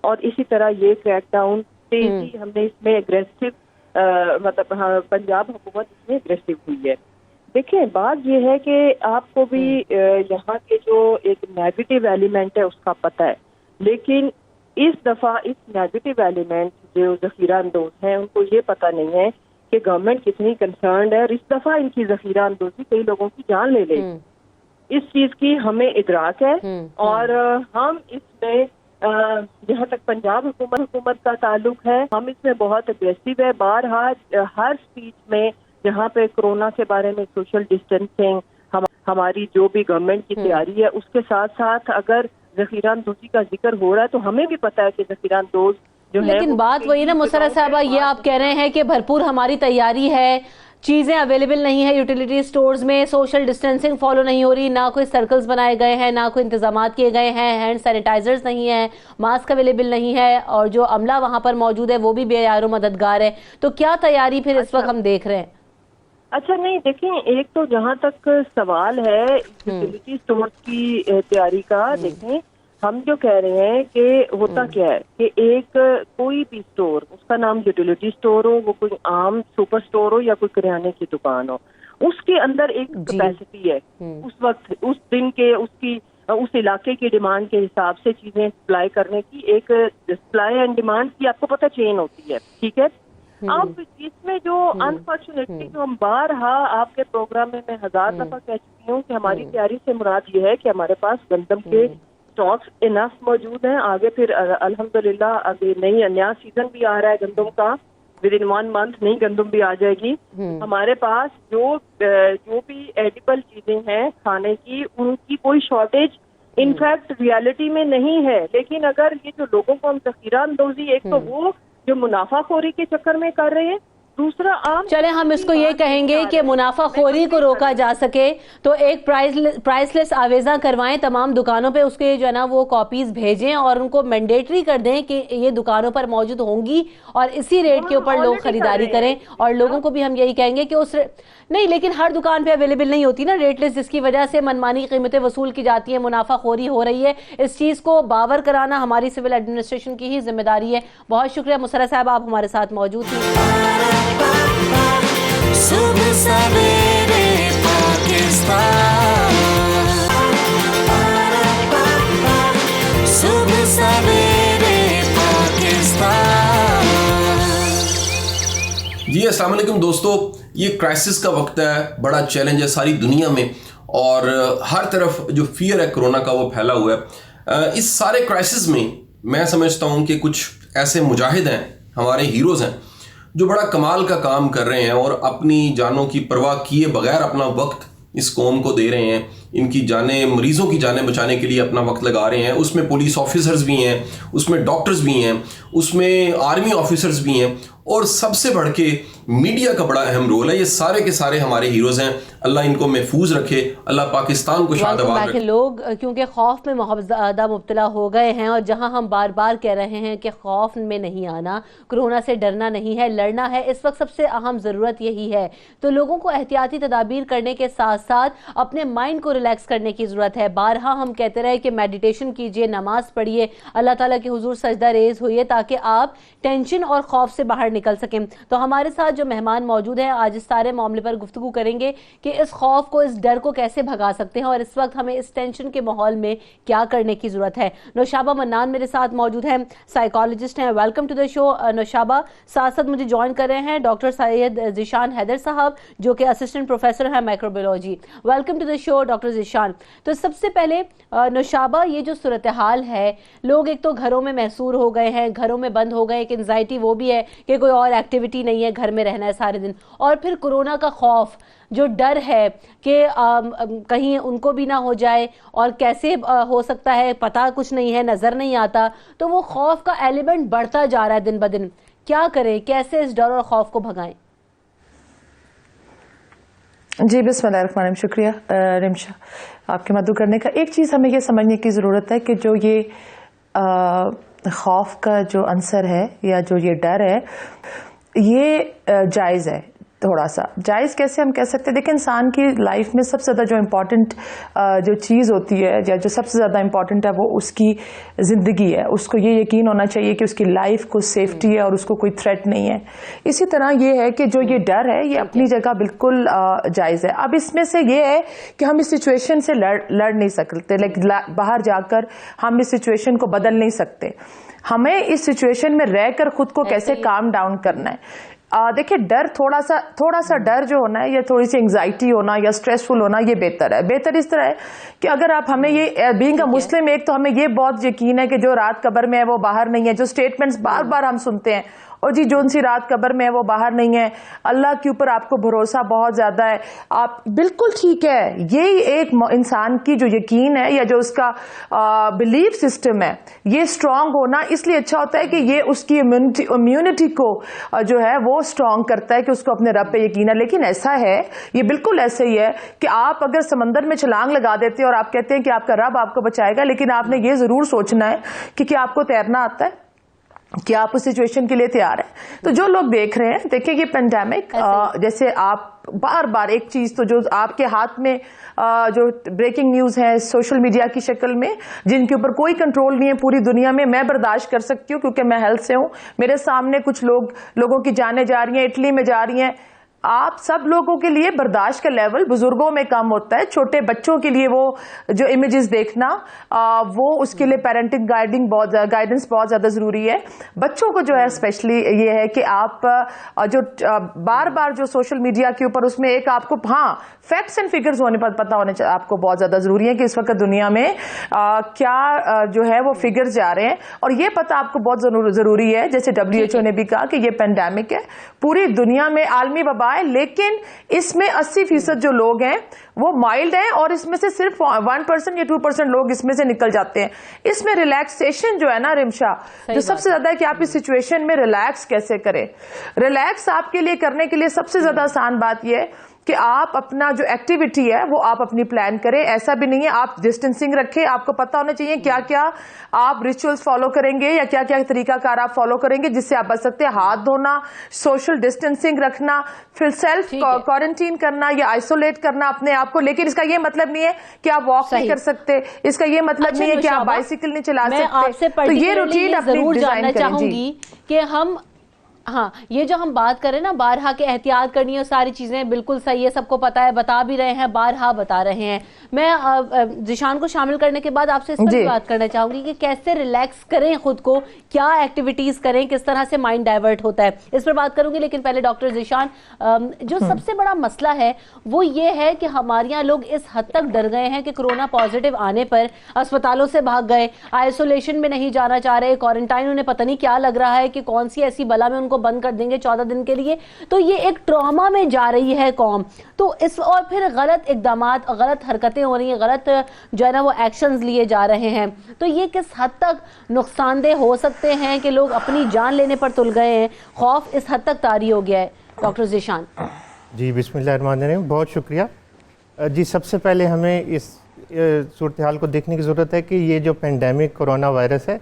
और इसी तरह ये क्रैकडाउन तेजी हमने इसमें एग्रेसिव मतलब हाँ, पंजाब हुकूमत इसमें एग्रेसिव हुई है। देखिए, बात ये है कि आपको भी यहाँ के जो एक नेगेटिव एलिमेंट है उसका पता है, लेकिन इस दफा इस नेगेटिव एलिमेंट जो जखीरा अंदोज हैं उनको ये पता नहीं है कि गवर्नमेंट कितनी कंसर्न्ड है और इस दफा इनकी जखीरा अंदोजी कई लोगों की जान ले लेगी। इस चीज की हमें इदराक है और हम इसमें जहाँ तक पंजाब हुकूमत का ताल्लुक है हम इसमें बहुत अग्रेसिव है। बारहा हर स्पीच में जहाँ पे कोरोना के बारे में सोशल डिस्टेंसिंग हमारी जो भी गवर्नमेंट की तैयारी है उसके साथ साथ अगर जखीरा अंदोजी का जिक्र हो रहा है तो हमें भी पता है कि जखीरा अंदोज जो है। लेकिन बात वही ना मुसर्रत साहबा, ये आप कह रहे हैं कि भरपूर हमारी तैयारी है, चीजें अवेलेबल नहीं है यूटिलिटी स्टोर्स में, सोशल डिस्टेंसिंग फॉलो नहीं हो रही, ना कोई सर्कल्स बनाए गए हैं, ना कोई इंतजाम किए गए हैं, हैंड सैनिटाइजर्स नहीं है, मास्क अवेलेबल नहीं है और जो अमला वहां पर मौजूद है वो भी बेयारो मददगार है। तो क्या तैयारी फिर इस वक्त हम देख रहे हैं? अच्छा, नहीं देखिए, एक तो जहाँ तक सवाल है यूटिलिटी स्टोर्स की तैयारी का, देखें हम जो कह रहे हैं कि होता क्या है कि एक कोई भी स्टोर, उसका नाम यूटिलिटी स्टोर हो, वो कोई आम सुपर स्टोर हो या कोई किराने की दुकान हो, उसके अंदर एक कैपेसिटी है उस वक्त उस दिन के उसकी उस इलाके की डिमांड के हिसाब से चीजें सप्लाई करने की एक सप्लाई एंड डिमांड की आपको पता चेन होती है, ठीक है। अब इसमें जो अनफॉर्चुनेटली जो हम बारहा आपके प्रोग्राम में मैं 1000 दफा कह चुकी हूँ कि हमारी तैयारी से मुराद ये है कि हमारे पास गंदम के स्टॉक्स इनफ मौजूद हैं। आगे फिर अल्हम्दुलिल्लाह अभी नया सीजन भी आ रहा है गंदम का, विद इन 1 मंथ नई गंदम भी आ जाएगी। हमारे पास जो भी एडिबल चीजें हैं खाने की, उनकी कोई शॉर्टेज इनफैक्ट रियलिटी में नहीं है। लेकिन अगर ये जो लोगों को हम जखीरा अंदोजी, एक तो वो जो मुनाफाखोरी के चक्कर में कर रहे हैं, दूसरा आम चले हम इसको ये कहेंगे कि मुनाफाखोरी को रोका जा सके तो एक प्राइसलेस आवेजा करवाएं तमाम दुकानों पे, उसके जो है ना वो कॉपीज भेजें और उनको मैंडेटरी कर दें कि ये दुकानों पर मौजूद होंगी और इसी रेट के ऊपर लोग खरीदारी करें। और लोगों को भी हम यही कहेंगे कि उस नहीं, लेकिन हर दुकान पे अवेलेबल नहीं होती ना रेट लिस्ट, जिसकी वजह से मनमानी कीमतें वसूल की जाती है, मुनाफाखोरी हो रही है। इस चीज को बावर कराना हमारी सिविल एडमिनिस्ट्रेशन की ही जिम्मेदारी है। बहुत शुक्रिया मुसर्रत साहब, आप हमारे साथ मौजूद थी। सुबह सवेरे पाकिस्तान, सुबह सवेरे पाकिस्तान। अस्सलाम वालेकुम दोस्तों, ये क्राइसिस का वक्त है, बड़ा चैलेंज है सारी दुनिया में और हर तरफ जो फियर है कोरोना का वो फैला हुआ है। इस सारे क्राइसिस में मैं समझता हूँ कि कुछ ऐसे मुजाहिद हैं, हमारे हीरोज़ हैं जो बड़ा कमाल का काम कर रहे हैं और अपनी जानों की परवाह किए बगैर अपना वक्त इस कौम को दे रहे हैं। इनकी जानें, मरीजों की जानें बचाने के लिए अपना वक्त लगा रहे हैं। उसमें पुलिस ऑफिसर्स भी हैं, उसमें डॉक्टर्स भी हैं, उसमें आर्मी ऑफिसर्स भी हैं और सबसे बढ़ के मीडिया का बड़ा अहम रोल है। ये सारे के सारे हमारे हीरोज हैं। अल्लाह इनको महफूज रखे, अल्लाह पाकिस्तान को शादाबाद रखे। लोग क्योंकि खौफ में बहुत ज़्यादा मुब्तला हो गए हैं और जहां हम बार बार कह रहे हैं कि खौफ में नहीं आना, कोरोना से डरना नहीं है, लड़ना है, इस वक्त सबसे अहम ज़रूरत यही है। तो लोगों को एहतियाती तदाबीर करने के साथ साथ अपने माइंड को रिलैक्स करने की ज़रूरत है। बारहा हम कहते रहे कि मेडिटेशन कीजिए, नमाज पढ़िए, अल्लाह ताला के हुजूर सजदा रेज होइए ताकि आप टेंशन और खौफ से बाहर निकल सकें। तो हमारे साथ जो मेहमान मौजूद हैं आज इस सारे मामले पर गुफ्तगू करेंगे कि इस खौफ को, इस डर को कैसे भगा सकते हैं और इस वक्त हमें इस टेंशन के माहौल में क्या करने की जरूरत है। नौशाबा मन्नान मेरे साथ मौजूद हैं, साइकोलॉजिस्ट हैं। Welcome to the show Naushaba. साथ साथ मुझे ज्वाइन कर रहे हैं डॉक्टर सैयद ज़ीशान हैदर साहब जो कि असिस्टेंट प्रोफेसर हैं microbiology. Welcome to the show doctor Zeeshan. तो सबसे पहले नौशाबा, ये जो सूरत हाल है, लोग एक तो घरों में महसूर हो गए हैं, घरों में बंद हो गए, एक एंजाइटी वो भी है कि कोई और एक्टिविटी नहीं है, घर में रहना है सारे दिन, और फिर कोरोना का खौफ, जो डर है कि कहीं उनको भी ना हो जाए और कैसे हो सकता है, पता कुछ नहीं है, नजर नहीं आता, तो वो खौफ का एलिमेंट बढ़ता जा रहा है दिन ब दिन। क्या करें, कैसे इस डर और खौफ को भगाएं? जी बिस्मिल्लाहिर्रहमानिर्रहीम। शुक्रिया रिमशा आपके मदद करने का। एक चीज़ हमें ये समझने की ज़रूरत है कि जो ये खौफ का जो अंसर है या जो ये डर है, ये जायज़ है। थोड़ा सा जायज़ कैसे हम कह सकते हैं, देखिए इंसान की लाइफ में सबसे ज़्यादा जो इम्पॉर्टेंट जो चीज़ होती है या जो सबसे ज़्यादा इम्पॉर्टेंट है वो उसकी ज़िंदगी है। उसको ये यकीन होना चाहिए कि उसकी लाइफ को सेफ्टी है और उसको कोई थ्रेट नहीं है। इसी तरह ये है कि जो ये डर है ये अपनी जगह बिल्कुल जायज़ है। अब इसमें से ये है कि हम इस सिचुएशन से लड़ नहीं सकते, लाइक बाहर जाकर हम इस सिचुएशन को बदल नहीं सकते। हमें इस सिचुएशन में रहकर खुद को कैसे काम डाउन करना है। देखिए डर, थोड़ा सा डर जो होना है या थोड़ी सी एंजाइटी होना या स्ट्रेसफुल होना, ये बेहतर है। बेहतर इस तरह है कि अगर आप हमें ये बीइंग अ मुस्लिम, एक तो हमें ये बहुत यकीन है कि जो रात कब्र में है वो बाहर नहीं है। जो स्टेटमेंट्स बार बार हम सुनते हैं, और जी जोन सी रात कब्र में है वो बाहर नहीं है, अल्लाह के ऊपर आपको भरोसा बहुत ज्यादा है, आप बिल्कुल ठीक है। ये एक इंसान की जो यकीन है या जो उसका बिलीफ सिस्टम है, ये स्ट्रांग होना इसलिए अच्छा होता है कि ये उसकी इम्यूनिटी को जो है वो स्ट्रांग करता है कि उसको अपने रब पे यकीन है। लेकिन ऐसा है, ये बिल्कुल ऐसा ही है कि आप अगर समंदर में छलांग लगा देते हैं और आप कहते हैं कि आपका रब आपको बचाएगा, लेकिन आपने ये जरूर सोचना है कि क्या आपको तैरना आता है, क्या आप उस सिचुएशन के लिए तैयार हैं। तो जो लोग देख रहे हैं, देखिए ये पेंडेमिक, जैसे आप बार बार एक चीज तो जो आपके हाथ में जो ब्रेकिंग न्यूज है सोशल मीडिया की शक्ल में, जिनके ऊपर कोई कंट्रोल नहीं है पूरी दुनिया में, मैं बर्दाश्त कर सकती हूँ क्योंकि मैं हेल्थ से हूँ। मेरे सामने कुछ लोगों की जानें जा रही हैं, इटली में जा रही हैं। आप सब लोगों के लिए बर्दाश्त का लेवल बुजुर्गों में कम होता है, छोटे बच्चों के लिए वो जो इमेजेस देखना, वो उसके लिए पेरेंटिंग गाइडेंस बहुत ज्यादा जरूरी है। बच्चों को जो है स्पेशली ये है कि आप जो बार बार जो सोशल मीडिया के ऊपर उसमें एक आपको फैक्ट्स एंड फिगर्स होने पर पता होने आपको बहुत ज्यादा जरूरी है कि इस वक्त दुनिया में क्या जो है वो फिगर्स जा रहे हैं, और ये पता आपको बहुत जरूरी है। जैसे WHO ने भी कहा कि ये पेंडेमिक है, पूरी दुनिया में आलमी वबा है, लेकिन इसमें 80% जो लोग हैं वो माइल्ड हैं और इसमें से सिर्फ 1% या 2% लोग इसमें से निकल जाते हैं। इसमें रिलैक्सेशन जो है ना रिमशा, जो सबसे ज्यादा है कि आप इस सिचुएशन में रिलैक्स कैसे करें। रिलैक्स आपके लिए करने के लिए सबसे ज्यादा आसान बात यह है कि आप अपना जो एक्टिविटी है वो आप अपनी प्लान करें। ऐसा भी नहीं है, आप डिस्टेंसिंग रखें, आपको पता होना चाहिए क्या क्या आप रिचुअल्स फॉलो करेंगे या क्या क्या तरीकाकार आप फॉलो करेंगे जिससे आप बच सकते हैं। हाथ धोना, सोशल डिस्टेंसिंग रखना, फिर सेल्फ क्वारंटीन करना या आइसोलेट करना अपने आप को। लेकिन इसका ये मतलब नहीं है कि आप वॉक नहीं कर सकते, इसका ये मतलब नहीं है कि आप बाइसिकल नहीं चला सकते। तो ये रूटीन अपनी डिजाइन करें। कि हम हाँ, ये जो हम बात करें ना, बारहा के एहतियात करनी है, सारी चीज़ें बिल्कुल सही है, सबको पता है, बता भी रहे हैं, बारहा बता रहे हैं। मैं जिशान को शामिल करने के बाद आपसे इस पर भी बात करना चाहूंगी कि कैसे रिलैक्स करें खुद को, क्या एक्टिविटीज करें, किस तरह से माइंड डाइवर्ट होता है, इस पर बात करूंगी। लेकिन पहले डॉक्टर जिशान, जो सबसे बड़ा मसला है वो ये है कि हमारे यहाँ लोग इस हद तक डर गए हैं कि कोरोना पॉजिटिव आने पर अस्पतालों से भाग गए, आइसोलेशन में नहीं जाना चाह रहे, क्वारंटाइन उन्हें पता नहीं क्या लग रहा है कि कौन सी ऐसी बला में उनको बंद कर देंगे 14 दिन के लिए। तो ये एक ट्रॉमा में जा रही है कौम। तो इस और फिर गलत इकदामात, गलत हरकतें हो रही हैं, गलत जो है ना वो एक्शंस लिए जा रहे हैं। तो ये किस हद तक नुकसानदेह हो सकते हैं कि लोग अपनी जान लेने पर तुल गए हैं, खौफ इस हद तक तारी हो गया है। डॉक्टर जिशान जी, बिस्मिल्लाहिर्रहमानिर्रहीम, बहुत शुक्रिया जी। सबसे पहले हमें इस सूरत हाल को देखने की ज़रूरत है कि ये जो पेंडेमिक कोरोना वायरस है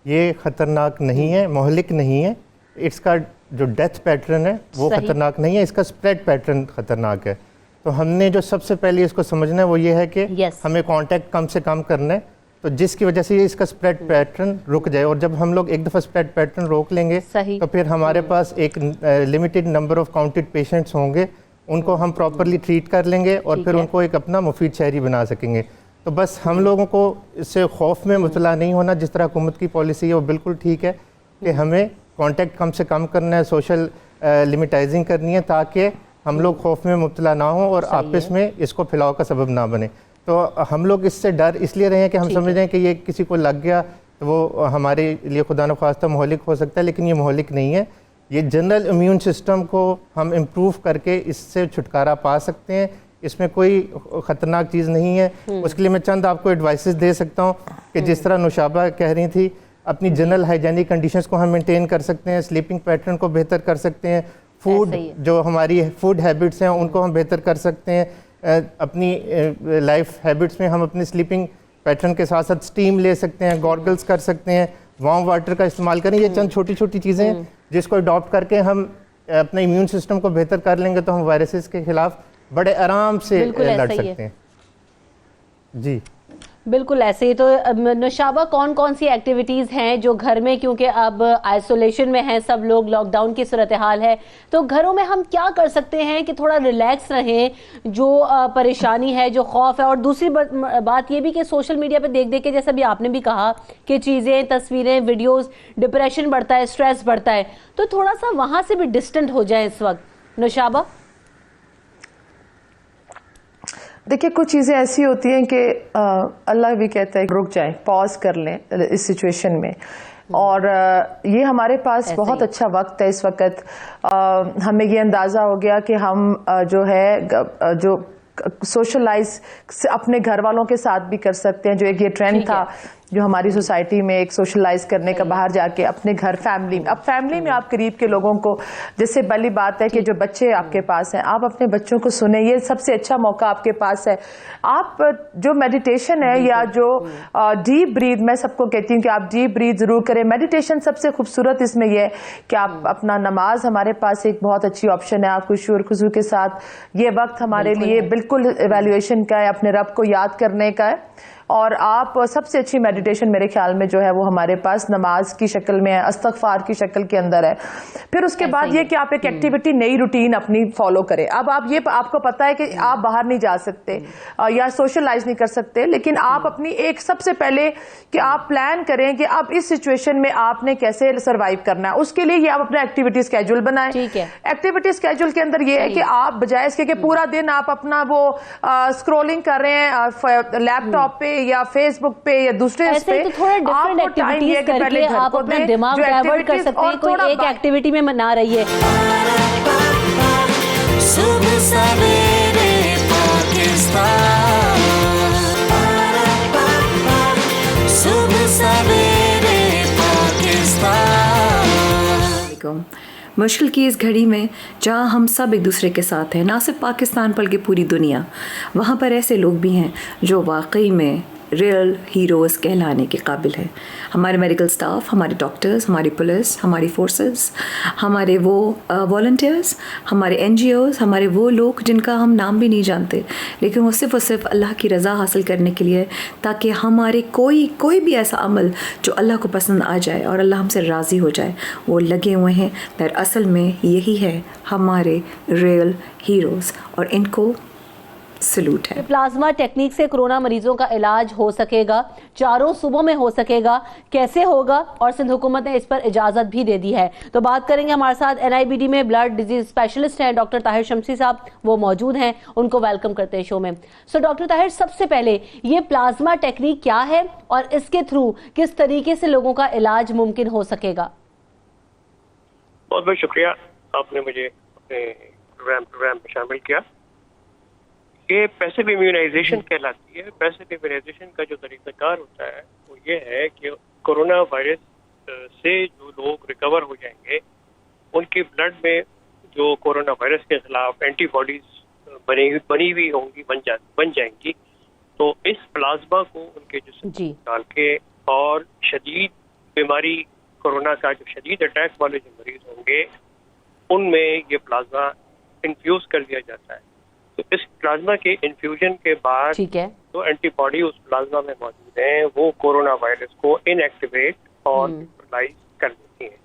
ये ख़तरनाक नहीं है, मोहलिक नहीं है। इसका जो डेथ पैटर्न है वो ख़तरनाक नहीं है, इसका स्प्रेड पैटर्न ख़तरनाक है। तो हमने जो सबसे पहले इसको समझना है वो ये है कि हमें कांटेक्ट कम से कम करना है, तो जिसकी वजह से ये इसका स्प्रेड पैटर्न रुक जाए। और जब हम लोग एक दफ़ा स्प्रेड पैटर्न रोक लेंगे तो फिर हमारे पास एक limited number of counted patients होंगे, उनको हम प्रॉपरली ट्रीट कर लेंगे और फिर उनको एक अपना मुफीद शहरी बना सकेंगे। तो बस हम लोगों को इससे खौफ में मुबतला नहीं होना। जिस तरह हुकूमत की पॉलिसी है वो बिल्कुल ठीक है कि हमें कांटेक्ट कम से कम करना है, सोशल लिमिटाइजिंग करनी है, ताकि हम लोग खौफ में मुबतला ना हो और आपस में इसको फैलाव का सबब ना बने। तो हम लोग इससे डर इसलिए रहे हैं कि हम समझ रहे हैं कि ये किसी को लग गया तो वो हमारे लिए खुदा न ख्वास्ता मोहलिक हो सकता है, लेकिन ये मोहलिक नहीं है। ये जनरल इम्यून सिस्टम को हम इम्प्रूव करके इससे छुटकारा पा सकते हैं, इसमें कोई ख़तरनाक चीज़ नहीं है। उसके लिए मैं चंद आपको एडवाइसेस दे सकता हूँ कि जिस तरह नुशाबा कह रही थी, अपनी जनरल हाइजीनिक कंडीशंस को हम मेंटेन कर सकते हैं, स्लीपिंग पैटर्न को बेहतर कर सकते हैं, फूड जो हमारी फूड हैबिट्स हैं उनको हम बेहतर कर सकते हैं, अपनी लाइफ हैबिट्स में हम अपनी स्लीपिंग पैटर्न के साथ साथ स्टीम ले सकते हैं, गॉर्गल्स कर सकते हैं, वार्म वाटर का इस्तेमाल करें। ये चंद छोटी छोटी चीज़ें हैं जिसको अडॉप्ट करके हम अपने इम्यून सिस्टम को बेहतर कर लेंगे तो हम वायरसेस के खिलाफ बड़े आराम से लड़ सकते हैं। जी बिल्कुल ऐसे ही। तो नुशाबा, कौन कौन सी एक्टिविटीज़ हैं जो घर में, क्योंकि अब आइसोलेशन में हैं सब लोग, लॉकडाउन की सूरत हाल है, तो घरों में हम क्या कर सकते हैं कि थोड़ा रिलैक्स रहें, जो परेशानी है, जो खौफ है। और दूसरी बात ये भी कि सोशल मीडिया पे देख देख के, जैसा भी आपने भी कहा कि चीज़ें, तस्वीरें, वीडियोज़, डिप्रेशन बढ़ता है, स्ट्रेस बढ़ता है, तो थोड़ा सा वहाँ से भी डिस्टेंट हो जाए इस वक्त। नुशाबा देखिए, कुछ चीज़ें ऐसी होती हैं कि अल्लाह भी कहता है रुक जाएं, पॉज कर लें इस सिचुएशन में। और ये हमारे पास बहुत अच्छा वक्त है इस वक्त। हमें ये अंदाज़ा हो गया कि हम जो है जो सोशलाइज अपने घर वालों के साथ भी कर सकते हैं। जो एक ये ट्रेंड था जो हमारी सोसाइटी में एक सोशलाइज करने का, बाहर जाके अपने घर फैमिली में, अब फैमिली में आप करीब के लोगों को, जैसे पहली बात है कि जो बच्चे आपके पास हैं, आप अपने बच्चों को सुने, ये सबसे अच्छा मौका आपके पास है। आप जो मेडिटेशन है या जो डीप ब्रीथ, मैं सबको कहती हूँ कि आप डीप ब्रीथ जरूर करें। मेडिटेशन सबसे खूबसूरत इसमें यह है कि आप अपना नमाज, हमारे पास एक बहुत अच्छी ऑप्शन है, आप खुशी और खुशू के साथ, ये वक्त हमारे लिए बिल्कुल इवैल्यूएशन का है, अपने रब को याद करने का है। और आप सबसे अच्छी मेडिटेशन मेरे ख्याल में जो है वो हमारे पास नमाज की शक्ल में है, इस्तग़फ़ार की शक्ल के अंदर है। फिर उसके बाद ये कि आप एक एक्टिविटी, नई रूटीन अपनी फॉलो करें। अब आप ये, आपको पता है कि आप बाहर नहीं जा सकते या सोशलाइज नहीं कर सकते, लेकिन आप अपनी एक सबसे पहले कि आप प्लान करें कि अब इस सिचुएशन में आपने कैसे सर्वाइव करना है। उसके लिए ये आप अपना एक्टिविटी स्केड्यूल बनाएं। एक्टिविटी स्केड्यूल के अंदर ये है कि आप बजाय इसके कि पूरा दिन आप अपना वो स्क्रोलिंग कर रहे हैं लैपटॉप पे या फेसबुक पे या दूसरे इस पे, तो थोड़ा डिफरेंट एक्टिविटीज करके आप अपना दिमाग डाइवर्ट कर सकते हैं, कोई एक एक्टिविटी में ना रहिए। सुबह सवेरे पाकिस्तान, सुबह सवेरे पाकिस्तान। मुश्किल की इस घड़ी में जहाँ हम सब एक दूसरे के साथ हैं, ना सिर्फ पाकिस्तान बल्कि पूरी दुनिया, वहाँ पर ऐसे लोग भी हैं जो वाकई में रियल हीरोज़ कहलाने के काबिल है। हमारे मेडिकल स्टाफ, हमारे डॉक्टर्स, हमारी पुलिस, हमारी फोर्सेस, हमारे वो वॉलंटियर्स, हमारे NGOs, हमारे वो लोग जिनका हम नाम भी नहीं जानते, लेकिन वो सिर्फ अल्लाह की रज़ा हासिल करने के लिए, ताकि हमारे कोई भी ऐसा अमल जो अल्लाह को पसंद आ जाए और अल्लाह हमसे राज़ी हो जाए, वो लगे हुए हैं। दरअसल में यही है हमारे रियल हीरोज़ और इनको सलूट है। प्लाज्मा टेक्निक से कोरोना मरीजों का इलाज हो सकेगा, चारों सूबों में हो सकेगा, कैसे होगा, और सिंध हुकूमत ने इस पर इजाजत भी दे दी है। तो बात करेंगे, हमारे साथ NIBD में ब्लड डिजीज स्पेशलिस्ट हैं डॉक्टर ताहिर शमसी साहब, वो मौजूद हैं, उनको वेलकम करते हैं शो में। सो डॉक्टर ताहिर, सबसे पहले ये प्लाज्मा टेक्निक क्या है और इसके थ्रू किस तरीके से लोगों का इलाज मुमकिन हो सकेगा? बहुत बहुत शुक्रिया, आपने मुझे अपने प्रोग्राम में शामिल किया। ये पैसिव इम्यूनाइजेशन कहलाती है। पैसिव इम्यूनाइजेशन का जो तरीकाकार होता है वो ये है कि कोरोना वायरस से जो लोग रिकवर हो जाएंगे उनके ब्लड में जो कोरोना वायरस के खिलाफ एंटीबॉडीज बनी हुई होंगी, बन जाएंगी। तो इस प्लाज्मा को उनके जिस्म में डाल के और शदीद बीमारी कोरोना का जो शदीद अटैक वाले जो मरीज होंगे उनमें ये प्लाज्मा इन्फ्यूज कर दिया जाता है। तो इस प्लाज्मा के इन्फ्यूजन के बाद जो एंटीबॉडी उस प्लाज्मा में मौजूद हैं वो कोरोना वायरस को इनएक्टिवेट और न्यूट्रलाइज कर देती हैं,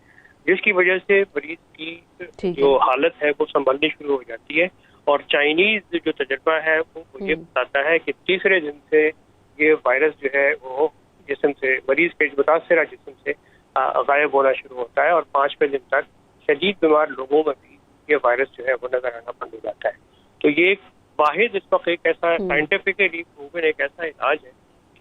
जिसकी वजह से मरीज की जो हालत है वो संभलनी शुरू हो जाती है। और चाइनीज जो तजर्बा है वो ये बताता है कि तीसरे दिन से ये वायरस जो है वो जिस्म से, मरीज के मुतासरा जिस्म से गायब होना शुरू होता है और 5वें दिन तक शदीद बीमार लोगों में भी ये वायरस जो है वो नजर आना बंद हो जाता है। तो ये वाहिद इस वक्त एक ऐसा साइंटिफिकली प्रूवन एक ऐसा इलाज है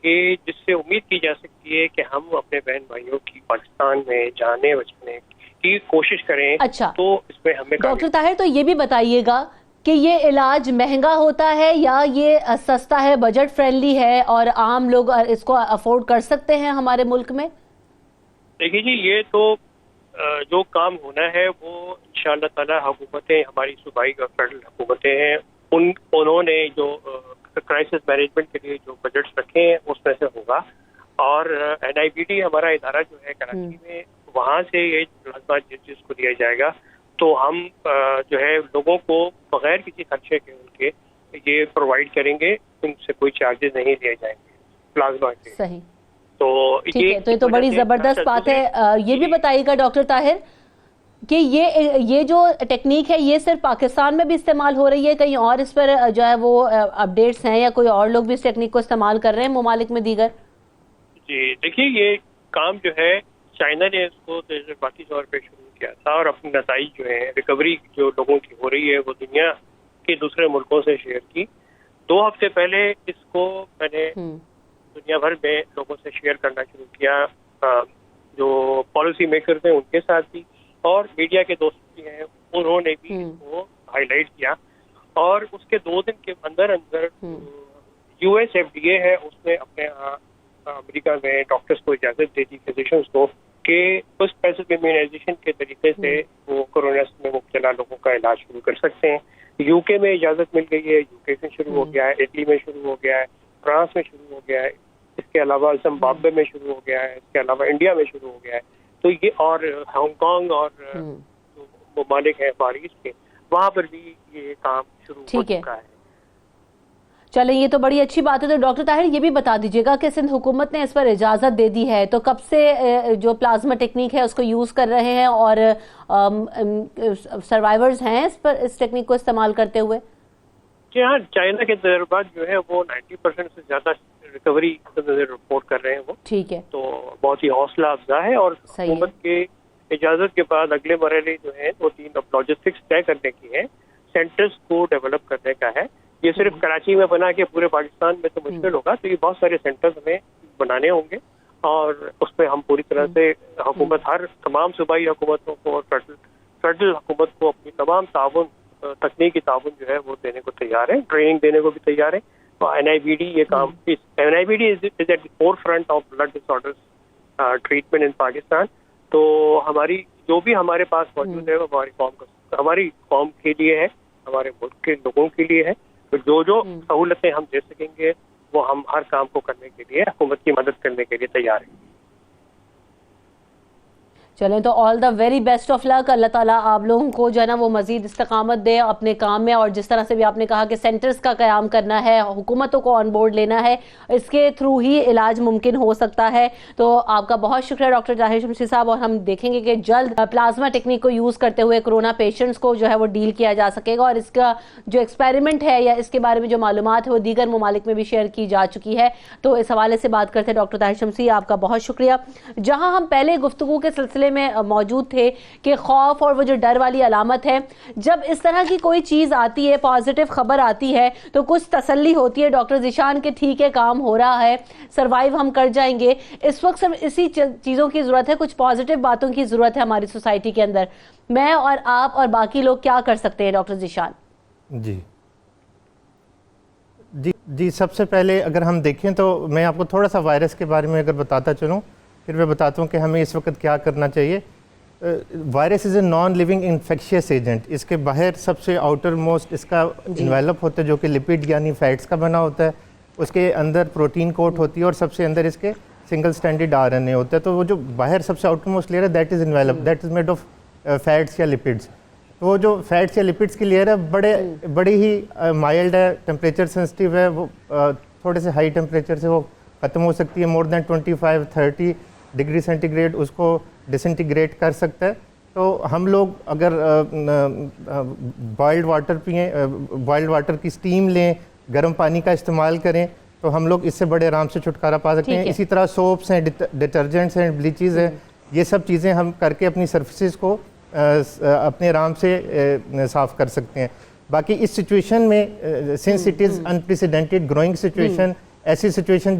कि जिससे उम्मीद की जा सकती है कि हम अपने बहन भाइयों की पाकिस्तान में जाने बचाने की कोशिश करें। अच्छा, तो इसमें हमें डॉक्टर ताहिर, तो ये भी बताइएगा कि ये इलाज महंगा होता है या ये सस्ता है, बजट फ्रेंडली है और आम लोग इसको अफोर्ड कर सकते हैं हमारे मुल्क में? देखिए जी, ये तो जो काम होना है वो इंशाअल्लाह ताला हुकूमतें, हमारी सूबाई और फेडरल हुकूमतें हैं, उन्होंने जो क्राइसिस मैनेजमेंट के लिए जो बजट्स रखे हैं उसमें से होगा। और NIBD हमारा इदारा जो है कराची में, वहाँ से ये प्लाज्मा जिसको दिया जाएगा तो हम जो है लोगों को बगैर किसी खर्चे के उनके ये प्रोवाइड करेंगे, उनसे कोई चार्जेस नहीं दिए जाएंगे प्लाज्मा के। सही, तो ठीक है, तो ये तो बड़ी जबरदस्त बात है। ये भी बताइएगा डॉक्टर ताहिर कि ये जो टेक्निक है ये सिर्फ पाकिस्तान में भी इस्तेमाल हो रही है, कहीं और इस पर जो है वो अपडेट्स हैं या कोई और लोग भी इस टेक्निक को इस्तेमाल कर रहे हैं ममालिक में दीगर? जी देखिए, ये काम जो है चाइना ने इसको तजर्बाती तौर पे शुरू किया था और अपने नताइज जो है, रिकवरी जो लोगों की हो रही है वो दुनिया के दूसरे मुल्कों से शेयर की। 2 हफ्ते पहले इसको मैंने दुनिया भर में लोगों से शेयर करना शुरू किया, जो पॉलिसी मेकर्स हैं उनके साथ भी और मीडिया के दोस्त भी हैं, उन्होंने भी इसको हाईलाइट किया। और उसके 2 दिन के अंदर US FDA है, उसने अपने अमेरिका में डॉक्टर्स को इजाजत दे दी, फिजिशियंस को, कि उस पैसिव इम्यूनाइजेशन के तरीके से वो कोरोना में मुब्तला लोगों का इलाज शुरू कर सकते हैं। UK में इजाजत मिल गई है, UK में शुरू हो गया है, इटली में शुरू हो गया है, फ्रांस में शुरू हो गया है, इसके अलावा जिम्बाब्वे में शुरू हो गया है, इसके अलावा इंडिया में शुरू हो गया है। तो ये और हांगकांग और जो ममालिक है फार ईस्ट के, वहाँ पर भी ये काम शुरू हो चुका है। चले, ये तो बड़ी अच्छी बात है। तो डॉक्टर ताहिर ये भी बता दीजिएगा कि सिंध हुकूमत ने इस पर इजाज़त दे दी है, तो कब से जो प्लाज्मा टेक्निक है उसको यूज़ कर रहे हैं और सर्वाइवर्स हैं इस टेक्निक को इस्तेमाल करते हुए? जी हाँ, चाइना के तजर्बात जो है वो 90% से ज़्यादा रिकवरी रिपोर्ट कर रहे हैं वो। ठीक है, तो बहुत ही हौसला अफजा है। और हुकूमत के इजाज़त के बाद अगले मरहले जो है वो 3 लॉजिस्टिक्स तय करने की है, सेंटर्स को डेवलप करने का है। ये सिर्फ कराची में बना के पूरे पाकिस्तान में तो मुश्किल होगा, तो ये बहुत सारे सेंटर्स हमें बनाने होंगे और उसमें हम पूरी तरह से हुकूमत, हर तमाम सूबाई हुकूमतों को और फेडरल हुकूमत को अपनी तमाम ताउन, तकनीकी ताउन जो है वो देने को तैयार है, ट्रेनिंग देने को भी तैयार है। और NIBD ये काम, NIBD is at the four front of blood disorders treatment इन पाकिस्तान। तो हमारी जो भी हमारे पास मौजूद है वो हमारी कौम के लिए है, हमारे मुल्क के लोगों के लिए है। तो जो सहूलतें हम दे सकेंगे वो हम हर काम को करने के लिए, हुकूमत की मदद करने के लिए तैयार हैं। चलें तो all the very best of luck. Allah ताला आप लोगों को जो है ना वो मजीद इस्तकामत दे अपने काम में, और जिस तरह से भी आपने कहा कि सेंटर्स का क़याम करना है, हुकूमतों को ऑन बोर्ड लेना है, इसके थ्रू ही इलाज मुमकिन हो सकता है। तो आपका बहुत शुक्रिया डॉक्टर ताहिर शमशी साहब, और हम देखेंगे कि जल्द प्लाज्मा टेक्निक को यूज़ करते हुए कोरोना पेशेंट्स को जो है वो डील किया जा सकेगा, और इसका जो एक्सपेरिमेंट है या इसके बारे में जो मालूमात है वो दीगर ममालिक में भी शेयर की जा चुकी है। तो इस हवाले से बात करते हैं डॉक्टर ताहिर शमशी, आपका बहुत शुक्रिया। जहाँ हम पहले गुफ्तगू के सिलसिले में मौजूद थे कि खौफ और वो जो डर वाली अलामत है, जब इस तरह की कोई चीज आती है, पॉजिटिव खबर आती है, तो कुछ तसल्ली होती है डॉक्टर ज़ीशान के ठीक है काम हो रहा है, सरवाइव हम कर जाएंगे। इस वक्त सिर्फ इसी चीजों की जरूरत है, कुछ पॉजिटिव बातों की जरूरत है हमारी सोसाइटी के अंदर। मैं और आप और बाकी लोग क्या कर सकते हैं डॉक्टर ज़ीशान? जी सबसे पहले अगर हम देखें तो मैं आपको थोड़ा सा वायरस के बारे में अगर बताता चलूँ, फिर मैं बताता हूँ कि हमें इस वक्त क्या करना चाहिए। Virus is a non living infectious agent. इसके बाहर सबसे आउटर मोस्ट इसका इन्वेलप होता है जो कि लिपिड यानी फैट्स का बना होता है, उसके अंदर प्रोटीन कोट होती है, और सबसे अंदर इसके सिंगल स्टैंडर्ड RNA होता है। तो वो जो बाहर सबसे आउटर मोस्ट लेयर है that is envelope, that is made of fats या लिपिड्स। तो वो जो फैट्स या लिपिड्स की लेयर है बड़ी ही माइल्ड है, टेम्परेचर सेंसिटिव है, वो थोड़े से हाई टेम्परेचर से वो ख़त्म हो सकती है। मोर देन 25-30 डिग्री सेंटीग्रेड उसको डिसइंटीग्रेट कर सकता है। तो हम लोग अगर बॉइल्ड वाटर पिएँ, बॉइल्ड वाटर की स्टीम लें, गर्म पानी का इस्तेमाल करें, तो हम लोग इससे बड़े आराम से छुटकारा पा सकते हैं। इसी तरह सोप्स हैं, डिटर्जेंट्स हैं, ब्लीचेस हैं, ये सब चीज़ें हम करके अपनी सर्फेसिस को अपने आराम से साफ़ कर सकते हैं। बाकी इस सिचुएशन में since it is unprecedented growing situation, ऐसी सिचुएशन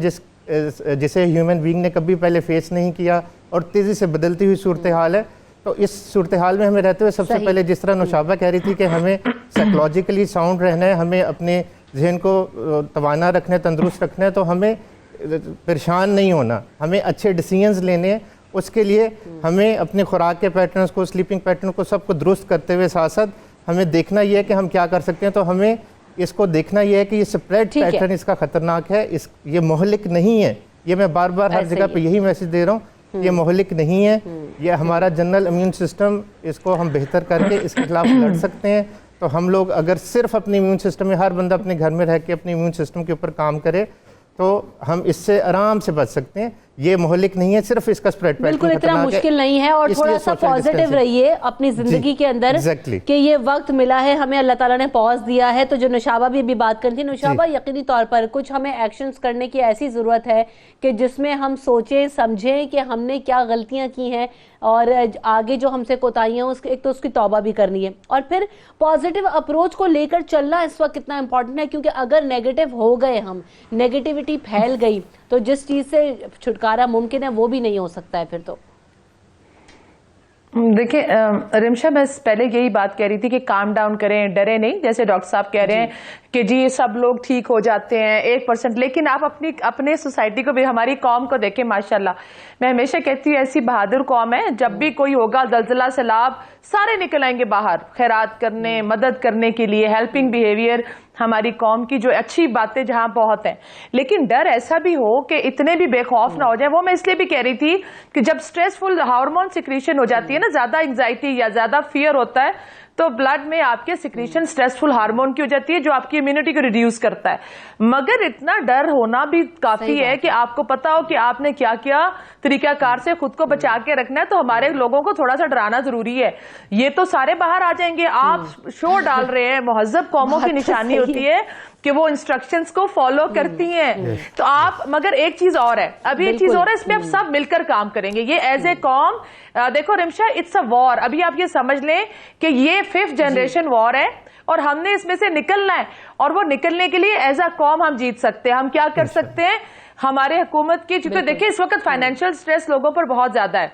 जिसे ह्यूमन बीइंग ने कभी पहले फेस नहीं किया और तेज़ी से बदलती हुई सूरत हाल है, तो इस सूरत हाल में हमें रहते हुए सबसे पहले जिस तरह नौशाबा कह रही थी कि हमें साइकोलॉजिकली साउंड रहना है, हमें अपने जहन को तवाना रखना है, तंदुरुस्त रखना है, तो हमें परेशान नहीं होना, हमें अच्छे डिसीजंस लेने हैं। उसके लिए हमें अपने खुराक के पैटर्न्स को, स्लीपिंग पैटर्न को, सबको दुरुस्त करते हुए साथ साथ हमें देखना यह है कि हम क्या कर सकते हैं। तो हमें इसको देखना यह है कि ये स्प्रेड पैटर्न इसका खतरनाक है, ये मोहलिक नहीं है। ये मैं बार बार हर जगह पे यही मैसेज दे रहा हूँ, ये मोहलिक नहीं है, ये हमारा जनरल इम्यून सिस्टम, इसको हम बेहतर करके इसके खिलाफ लड़ सकते हैं। तो हम लोग अगर सिर्फ अपने इम्यून सिस्टम में, हर बंदा अपने घर में रह के अपने इम्यून सिस्टम के ऊपर काम करे, तो हम इससे आराम से बच सकते हैं। ये मोहलिक नहीं है, सिर्फ इसका स्प्रेड बिल्कुल इतना मुश्किल नहीं है। और थोड़ा सा पॉजिटिव रहिए अपनी जिंदगी के अंदर कि ये वक्त मिला है हमें, अल्लाह ताला ने पॉज दिया है। तो जो नुशाबा भी अभी बात करती थी, नुशाबा यकीनी तौर पर कुछ हमें एक्शंस करने की ऐसी जरूरत है कि जिसमें हम सोचें समझें कि हमने क्या गलतियां की हैं और आगे जो हमसे कोताहियां उसके एक तो उसकी तौबा भी करनी है, और फिर पॉजिटिव अप्रोच को लेकर चलना इस वक्त कितना इंपॉर्टेंट है। क्योंकि अगर नेगेटिव हो गए, हम नेगेटिविटी फैल गई, तो जिस चीज से छुटकारा मुमकिन है वो भी नहीं हो सकता है फिर। तो देखिए रिमशा, मैं पहले यही बात कह रही थी कि काम डाउन करें, डरे नहीं। जैसे डॉक्टर साहब कह रहे हैं कि जी सब लोग ठीक हो जाते हैं 1%, लेकिन आप अपने सोसाइटी को भी, हमारी कौम को देखें माशाल्लाह। मैं हमेशा कहती हूँ ऐसी बहादुर कौम है, जब भी कोई होगा जल्जला सैलाब, सारे निकल आएंगे बाहर खैरात करने, मदद करने के लिए, हेल्पिंग बिहेवियर हमारी कौम की जो अच्छी बातें जहां बहुत हैं। लेकिन डर ऐसा भी हो कि इतने भी बेखौफ ना हो जाए। वो मैं इसलिए भी कह रही थी कि जब स्ट्रेसफुल हार्मोन सिक्रीशन हो जाती है ना, ज्यादा एंजाइटी या ज्यादा फियर होता है, तो ब्लड में आपके सिक्रीशन स्ट्रेसफुल हार्मोन की हो जाती है जो आपकी इम्यूनिटी को रिड्यूस करता है। मगर इतना डर होना भी काफी है कि आपको पता हो कि आपने क्या क्या तरीकाकार से खुद को बचा के रखना है। तो हमारे लोगों को थोड़ा सा डराना जरूरी है। ये तो सारे बाहर आ जाएंगे, आप शोर डाल रहे हैं, महज़ब कौमों की निशानी होती है कि वो इंस्ट्रक्शंस को फॉलो करती हैं। तो आप, मगर एक चीज और है, अभी एक चीज और है, इसमें आप सब मिलकर काम करेंगे। ये एज ए कॉम, देखो रिमशा, इट्स अ वॉर। अभी आप ये समझ लें कि ये 5th जनरेशन वॉर है और हमने इसमें से निकलना है, और वो निकलने के लिए एज अ कॉम हम जीत सकते हैं। हम क्या कर सकते हैं, हमारे हुकूमत की, क्योंकि देखिए इस वक्त फाइनेंशियल स्ट्रेस लोगों पर बहुत ज्यादा है,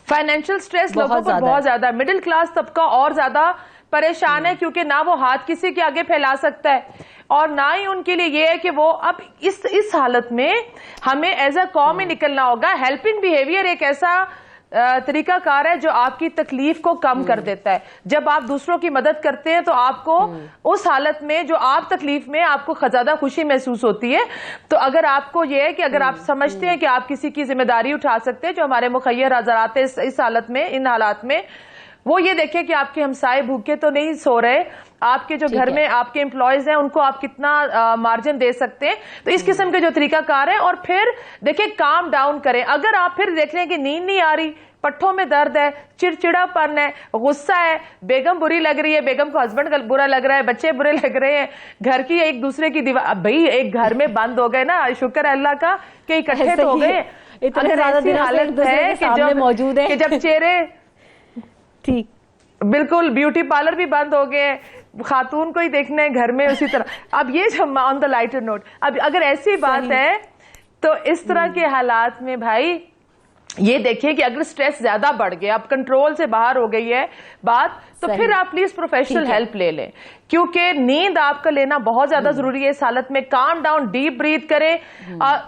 फाइनेंशियल स्ट्रेस लोगों पर बहुत ज्यादा है। मिडिल क्लास तबका और ज्यादा परेशान है, क्योंकि ना वो हाथ किसी के आगे फैला सकता है और ना ही उनके लिए ये है कि वो अब इस हालत में हमें एज अ कौम ही निकलना होगा। हेल्पिंग बिहेवियर एक ऐसा तरीकाकार है जो आपकी तकलीफ को कम कर देता है। जब आप दूसरों की मदद करते हैं तो आपको उस हालत में जो आप तकलीफ में आपको ज्यादा खुशी महसूस होती है। तो अगर आपको ये है कि अगर आप समझते हैं कि आप किसी की जिम्मेदारी उठा सकते हैं, जो हमारे मुखय्यर हज़रात इस हालत में, इन हालात में, वो ये देखें कि आपके हमसाए भूखे तो नहीं सो रहे, आपके जो घर में आपके एम्प्लॉयज हैं उनको आप कितना मार्जिन दे सकते हैं। तो इस किस्म के जो तरीकाकार है, और फिर देखिए काम डाउन करें। अगर आप फिर देख रहे हैं कि नींद नहीं आ रही, पट्ठों में दर्द है, चिड़चिड़ापन है, गुस्सा है, बेगम बुरी लग रही है, बेगम को हस्बैंड बुरा लग रहा है, बच्चे बुरे लग रहे हैं, घर की एक दूसरे की दीवार, अब भाई एक घर में बंद हो गए ना, शुक्र है अल्लाह का कि इकट्ठे तो हो गए। इतने ज्यादा दिन हालत है कि जब मौजूद है कि जब चेहरे ठीक बिल्कुल, ब्यूटी पार्लर भी बंद हो गए, खातून को ही देखना है घर में उसी तरह। अब ये जो ऑन द लाइटर नोट, अब अगर ऐसी बात है तो इस तरह के हालात में भाई ये देखिए कि अगर स्ट्रेस ज्यादा बढ़ गया, अब कंट्रोल से बाहर हो गई है बात, तो फिर आप प्लीज प्रोफेशनल हेल्प ले लें, क्योंकि नींद आपका लेना बहुत ज्यादा जरूरी है इस हालत में। काम डाउन, डीप ब्रीथ करें,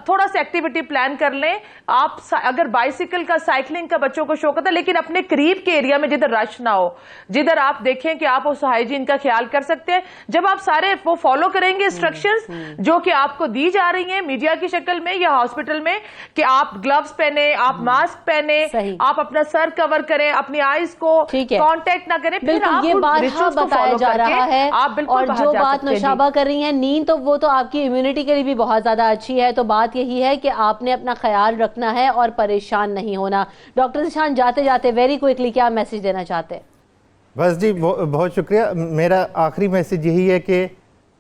थोड़ा सा एक्टिविटी प्लान कर लें। आप अगर बाइसिकल का, साइकिलिंग का बच्चों को शौक होता है, लेकिन अपने करीब के एरिया में जिधर रश ना हो, जिधर आप देखें कि आप उस हाइजीन का ख्याल कर सकते हैं। जब आप सारे वो फॉलो करेंगे इंस्ट्रक्शंस जो कि आपको दी जा रही हैं मीडिया की शक्ल में या हॉस्पिटल में, कि आप ग्लव्स पहने, आप मास्क पहने, आप अपना सर कवर करें, अपनी आईज को कांटेक्ट ना करें, फिर आप ये बात बताया जा रहा है। और जो बात नौशाबा कर रही हैं, नींद तो वो तो आपकी इम्यूनिटी के लिए भी बहुत ज्यादा अच्छी है। तो बात यही है कि आपने अपना ख्याल रखना है और परेशान नहीं होना। डॉक्टर ज़ीशान, जाते जाते वेरी क्विकली क्या मैसेज देना चाहते हैं? बस जी बहुत शुक्रिया। मेरा आखिरी मैसेज यही है कि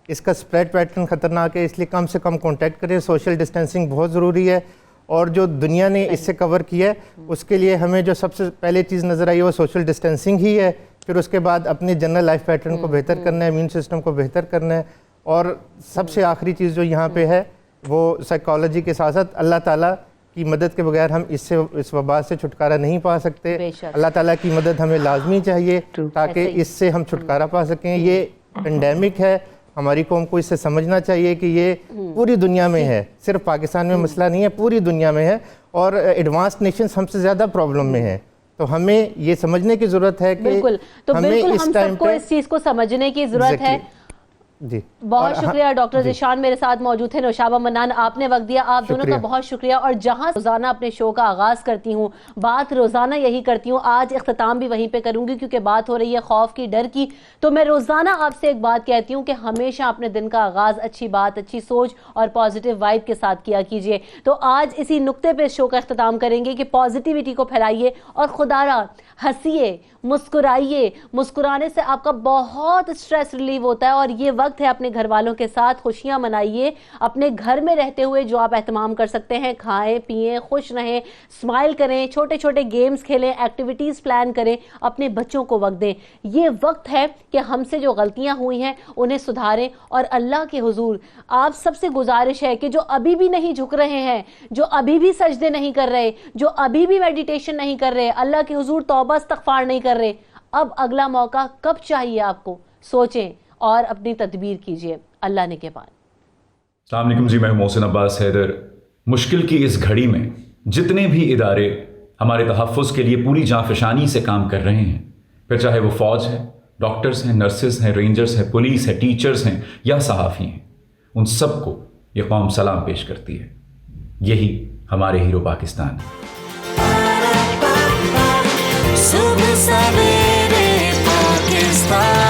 इसका स्प्रेड पैटर्न ख़तरनाक है, इसलिए कम से कम कांटेक्ट करें। सोशल डिस्टेंसिंग बहुत ज़रूरी है, और जो दुनिया ने इससे कवर किया है उसके लिए हमें जो सबसे पहले चीज़ नज़र आई वो सोशल डिस्टेंसिंग ही है। फिर उसके बाद अपने जनरल लाइफ पैटर्न को बेहतर करना है, इम्यून सिस्टम को बेहतर करना है, और सबसे आखिरी चीज़ जो यहाँ पे है वो साइकोलॉजी के साथ साथ अल्लाह ताला की मदद के बगैर हम इस वबा से छुटकारा नहीं पा सकते। अल्लाह ताला की मदद हमें लाजमी चाहिए ताकि इससे हम छुटकारा पा सकें। ये पेंडेमिक है, हमारी कौम को इससे समझना चाहिए कि ये पूरी दुनिया में है, सिर्फ पाकिस्तान में मसला नहीं है, पूरी दुनिया में है, और एडवांस्ड नेशंस हमसे ज़्यादा प्रॉब्लम में है। तो हमें ये समझने की ज़रूरत है कि बिल्कुल, तो हमें बिल्कुल इस हम टाइम सबको इस चीज़ को समझने की ज़रूरत है। जी बहुत शुक्रिया। डॉक्टर ज़ीशान मेरे साथ मौजूद थे, नौशाबा मन्नान आपने वक्त दिया, आप दोनों का बहुत शुक्रिया। और जहां रोजाना अपने शो का आगाज करती हूँ, बात रोजाना यही करती हूँ, आज इख्तिताम भी वहीं पे करूंगी क्योंकि बात हो रही है खौफ की, डर की। तो मैं रोजाना आपसे एक बात कहती हूँ कि हमेशा अपने दिन का आगाज अच्छी बात, अच्छी सोच और पॉजिटिव वाइब के साथ किया कीजिए। तो आज इसी नुक्ते पे शो का इख्तिताम करेंगे कि पॉजिटिविटी को फैलाइए और खुदारा हंसिए, मुस्कुराइए। मुस्कुराने से आपका बहुत स्ट्रेस रिलीव होता है, और ये वक्त है अपने घर वालों के साथ खुशियां मनाइए। अपने घर में रहते हुए जो आप एहतमाम कर सकते हैं, खाएं पिएं, खुश रहें, स्माइल करें, छोटे छोटे गेम्स खेलें, एक्टिविटीज़ प्लान करें, अपने बच्चों को वक्त दें। ये वक्त है कि हमसे जो गलतियां हुई हैं उन्हें सुधारें। और अल्लाह के हुजूर आप सबसे गुजारिश है कि जो अभी भी नहीं झुक रहे हैं, जो अभी भी सजदे नहीं कर रहे, जो अभी भी मेडिटेशन नहीं कर रहे, अल्लाह के हुजूर तौबा इस्तग़फ़ार नहीं कर रहे, अब अगला मौका कब चाहिए आपको, सोचें और अपनी तदबीर कीजिए। अल्लाह ने के बाद। अस्सलाम वालेकुम जी, मैं मोहसिन अब्बास हैदर। मुश्किल की इस घड़ी में जितने भी इदारे हमारे तहफ़्फ़ुज़ के लिए पूरी जांफशानी से काम कर रहे हैं, फिर चाहे वो फ़ौज है, डॉक्टर्स हैं, नर्सेज हैं, रेंजर्स हैं, पुलिस है, टीचर्स हैं या सहाफ़ी हैं, उन सबको ये कौम सलाम पेश करती है। यही हमारे हीरो पाकिस्तान है। सुबह सवेरे पाकिस्तान।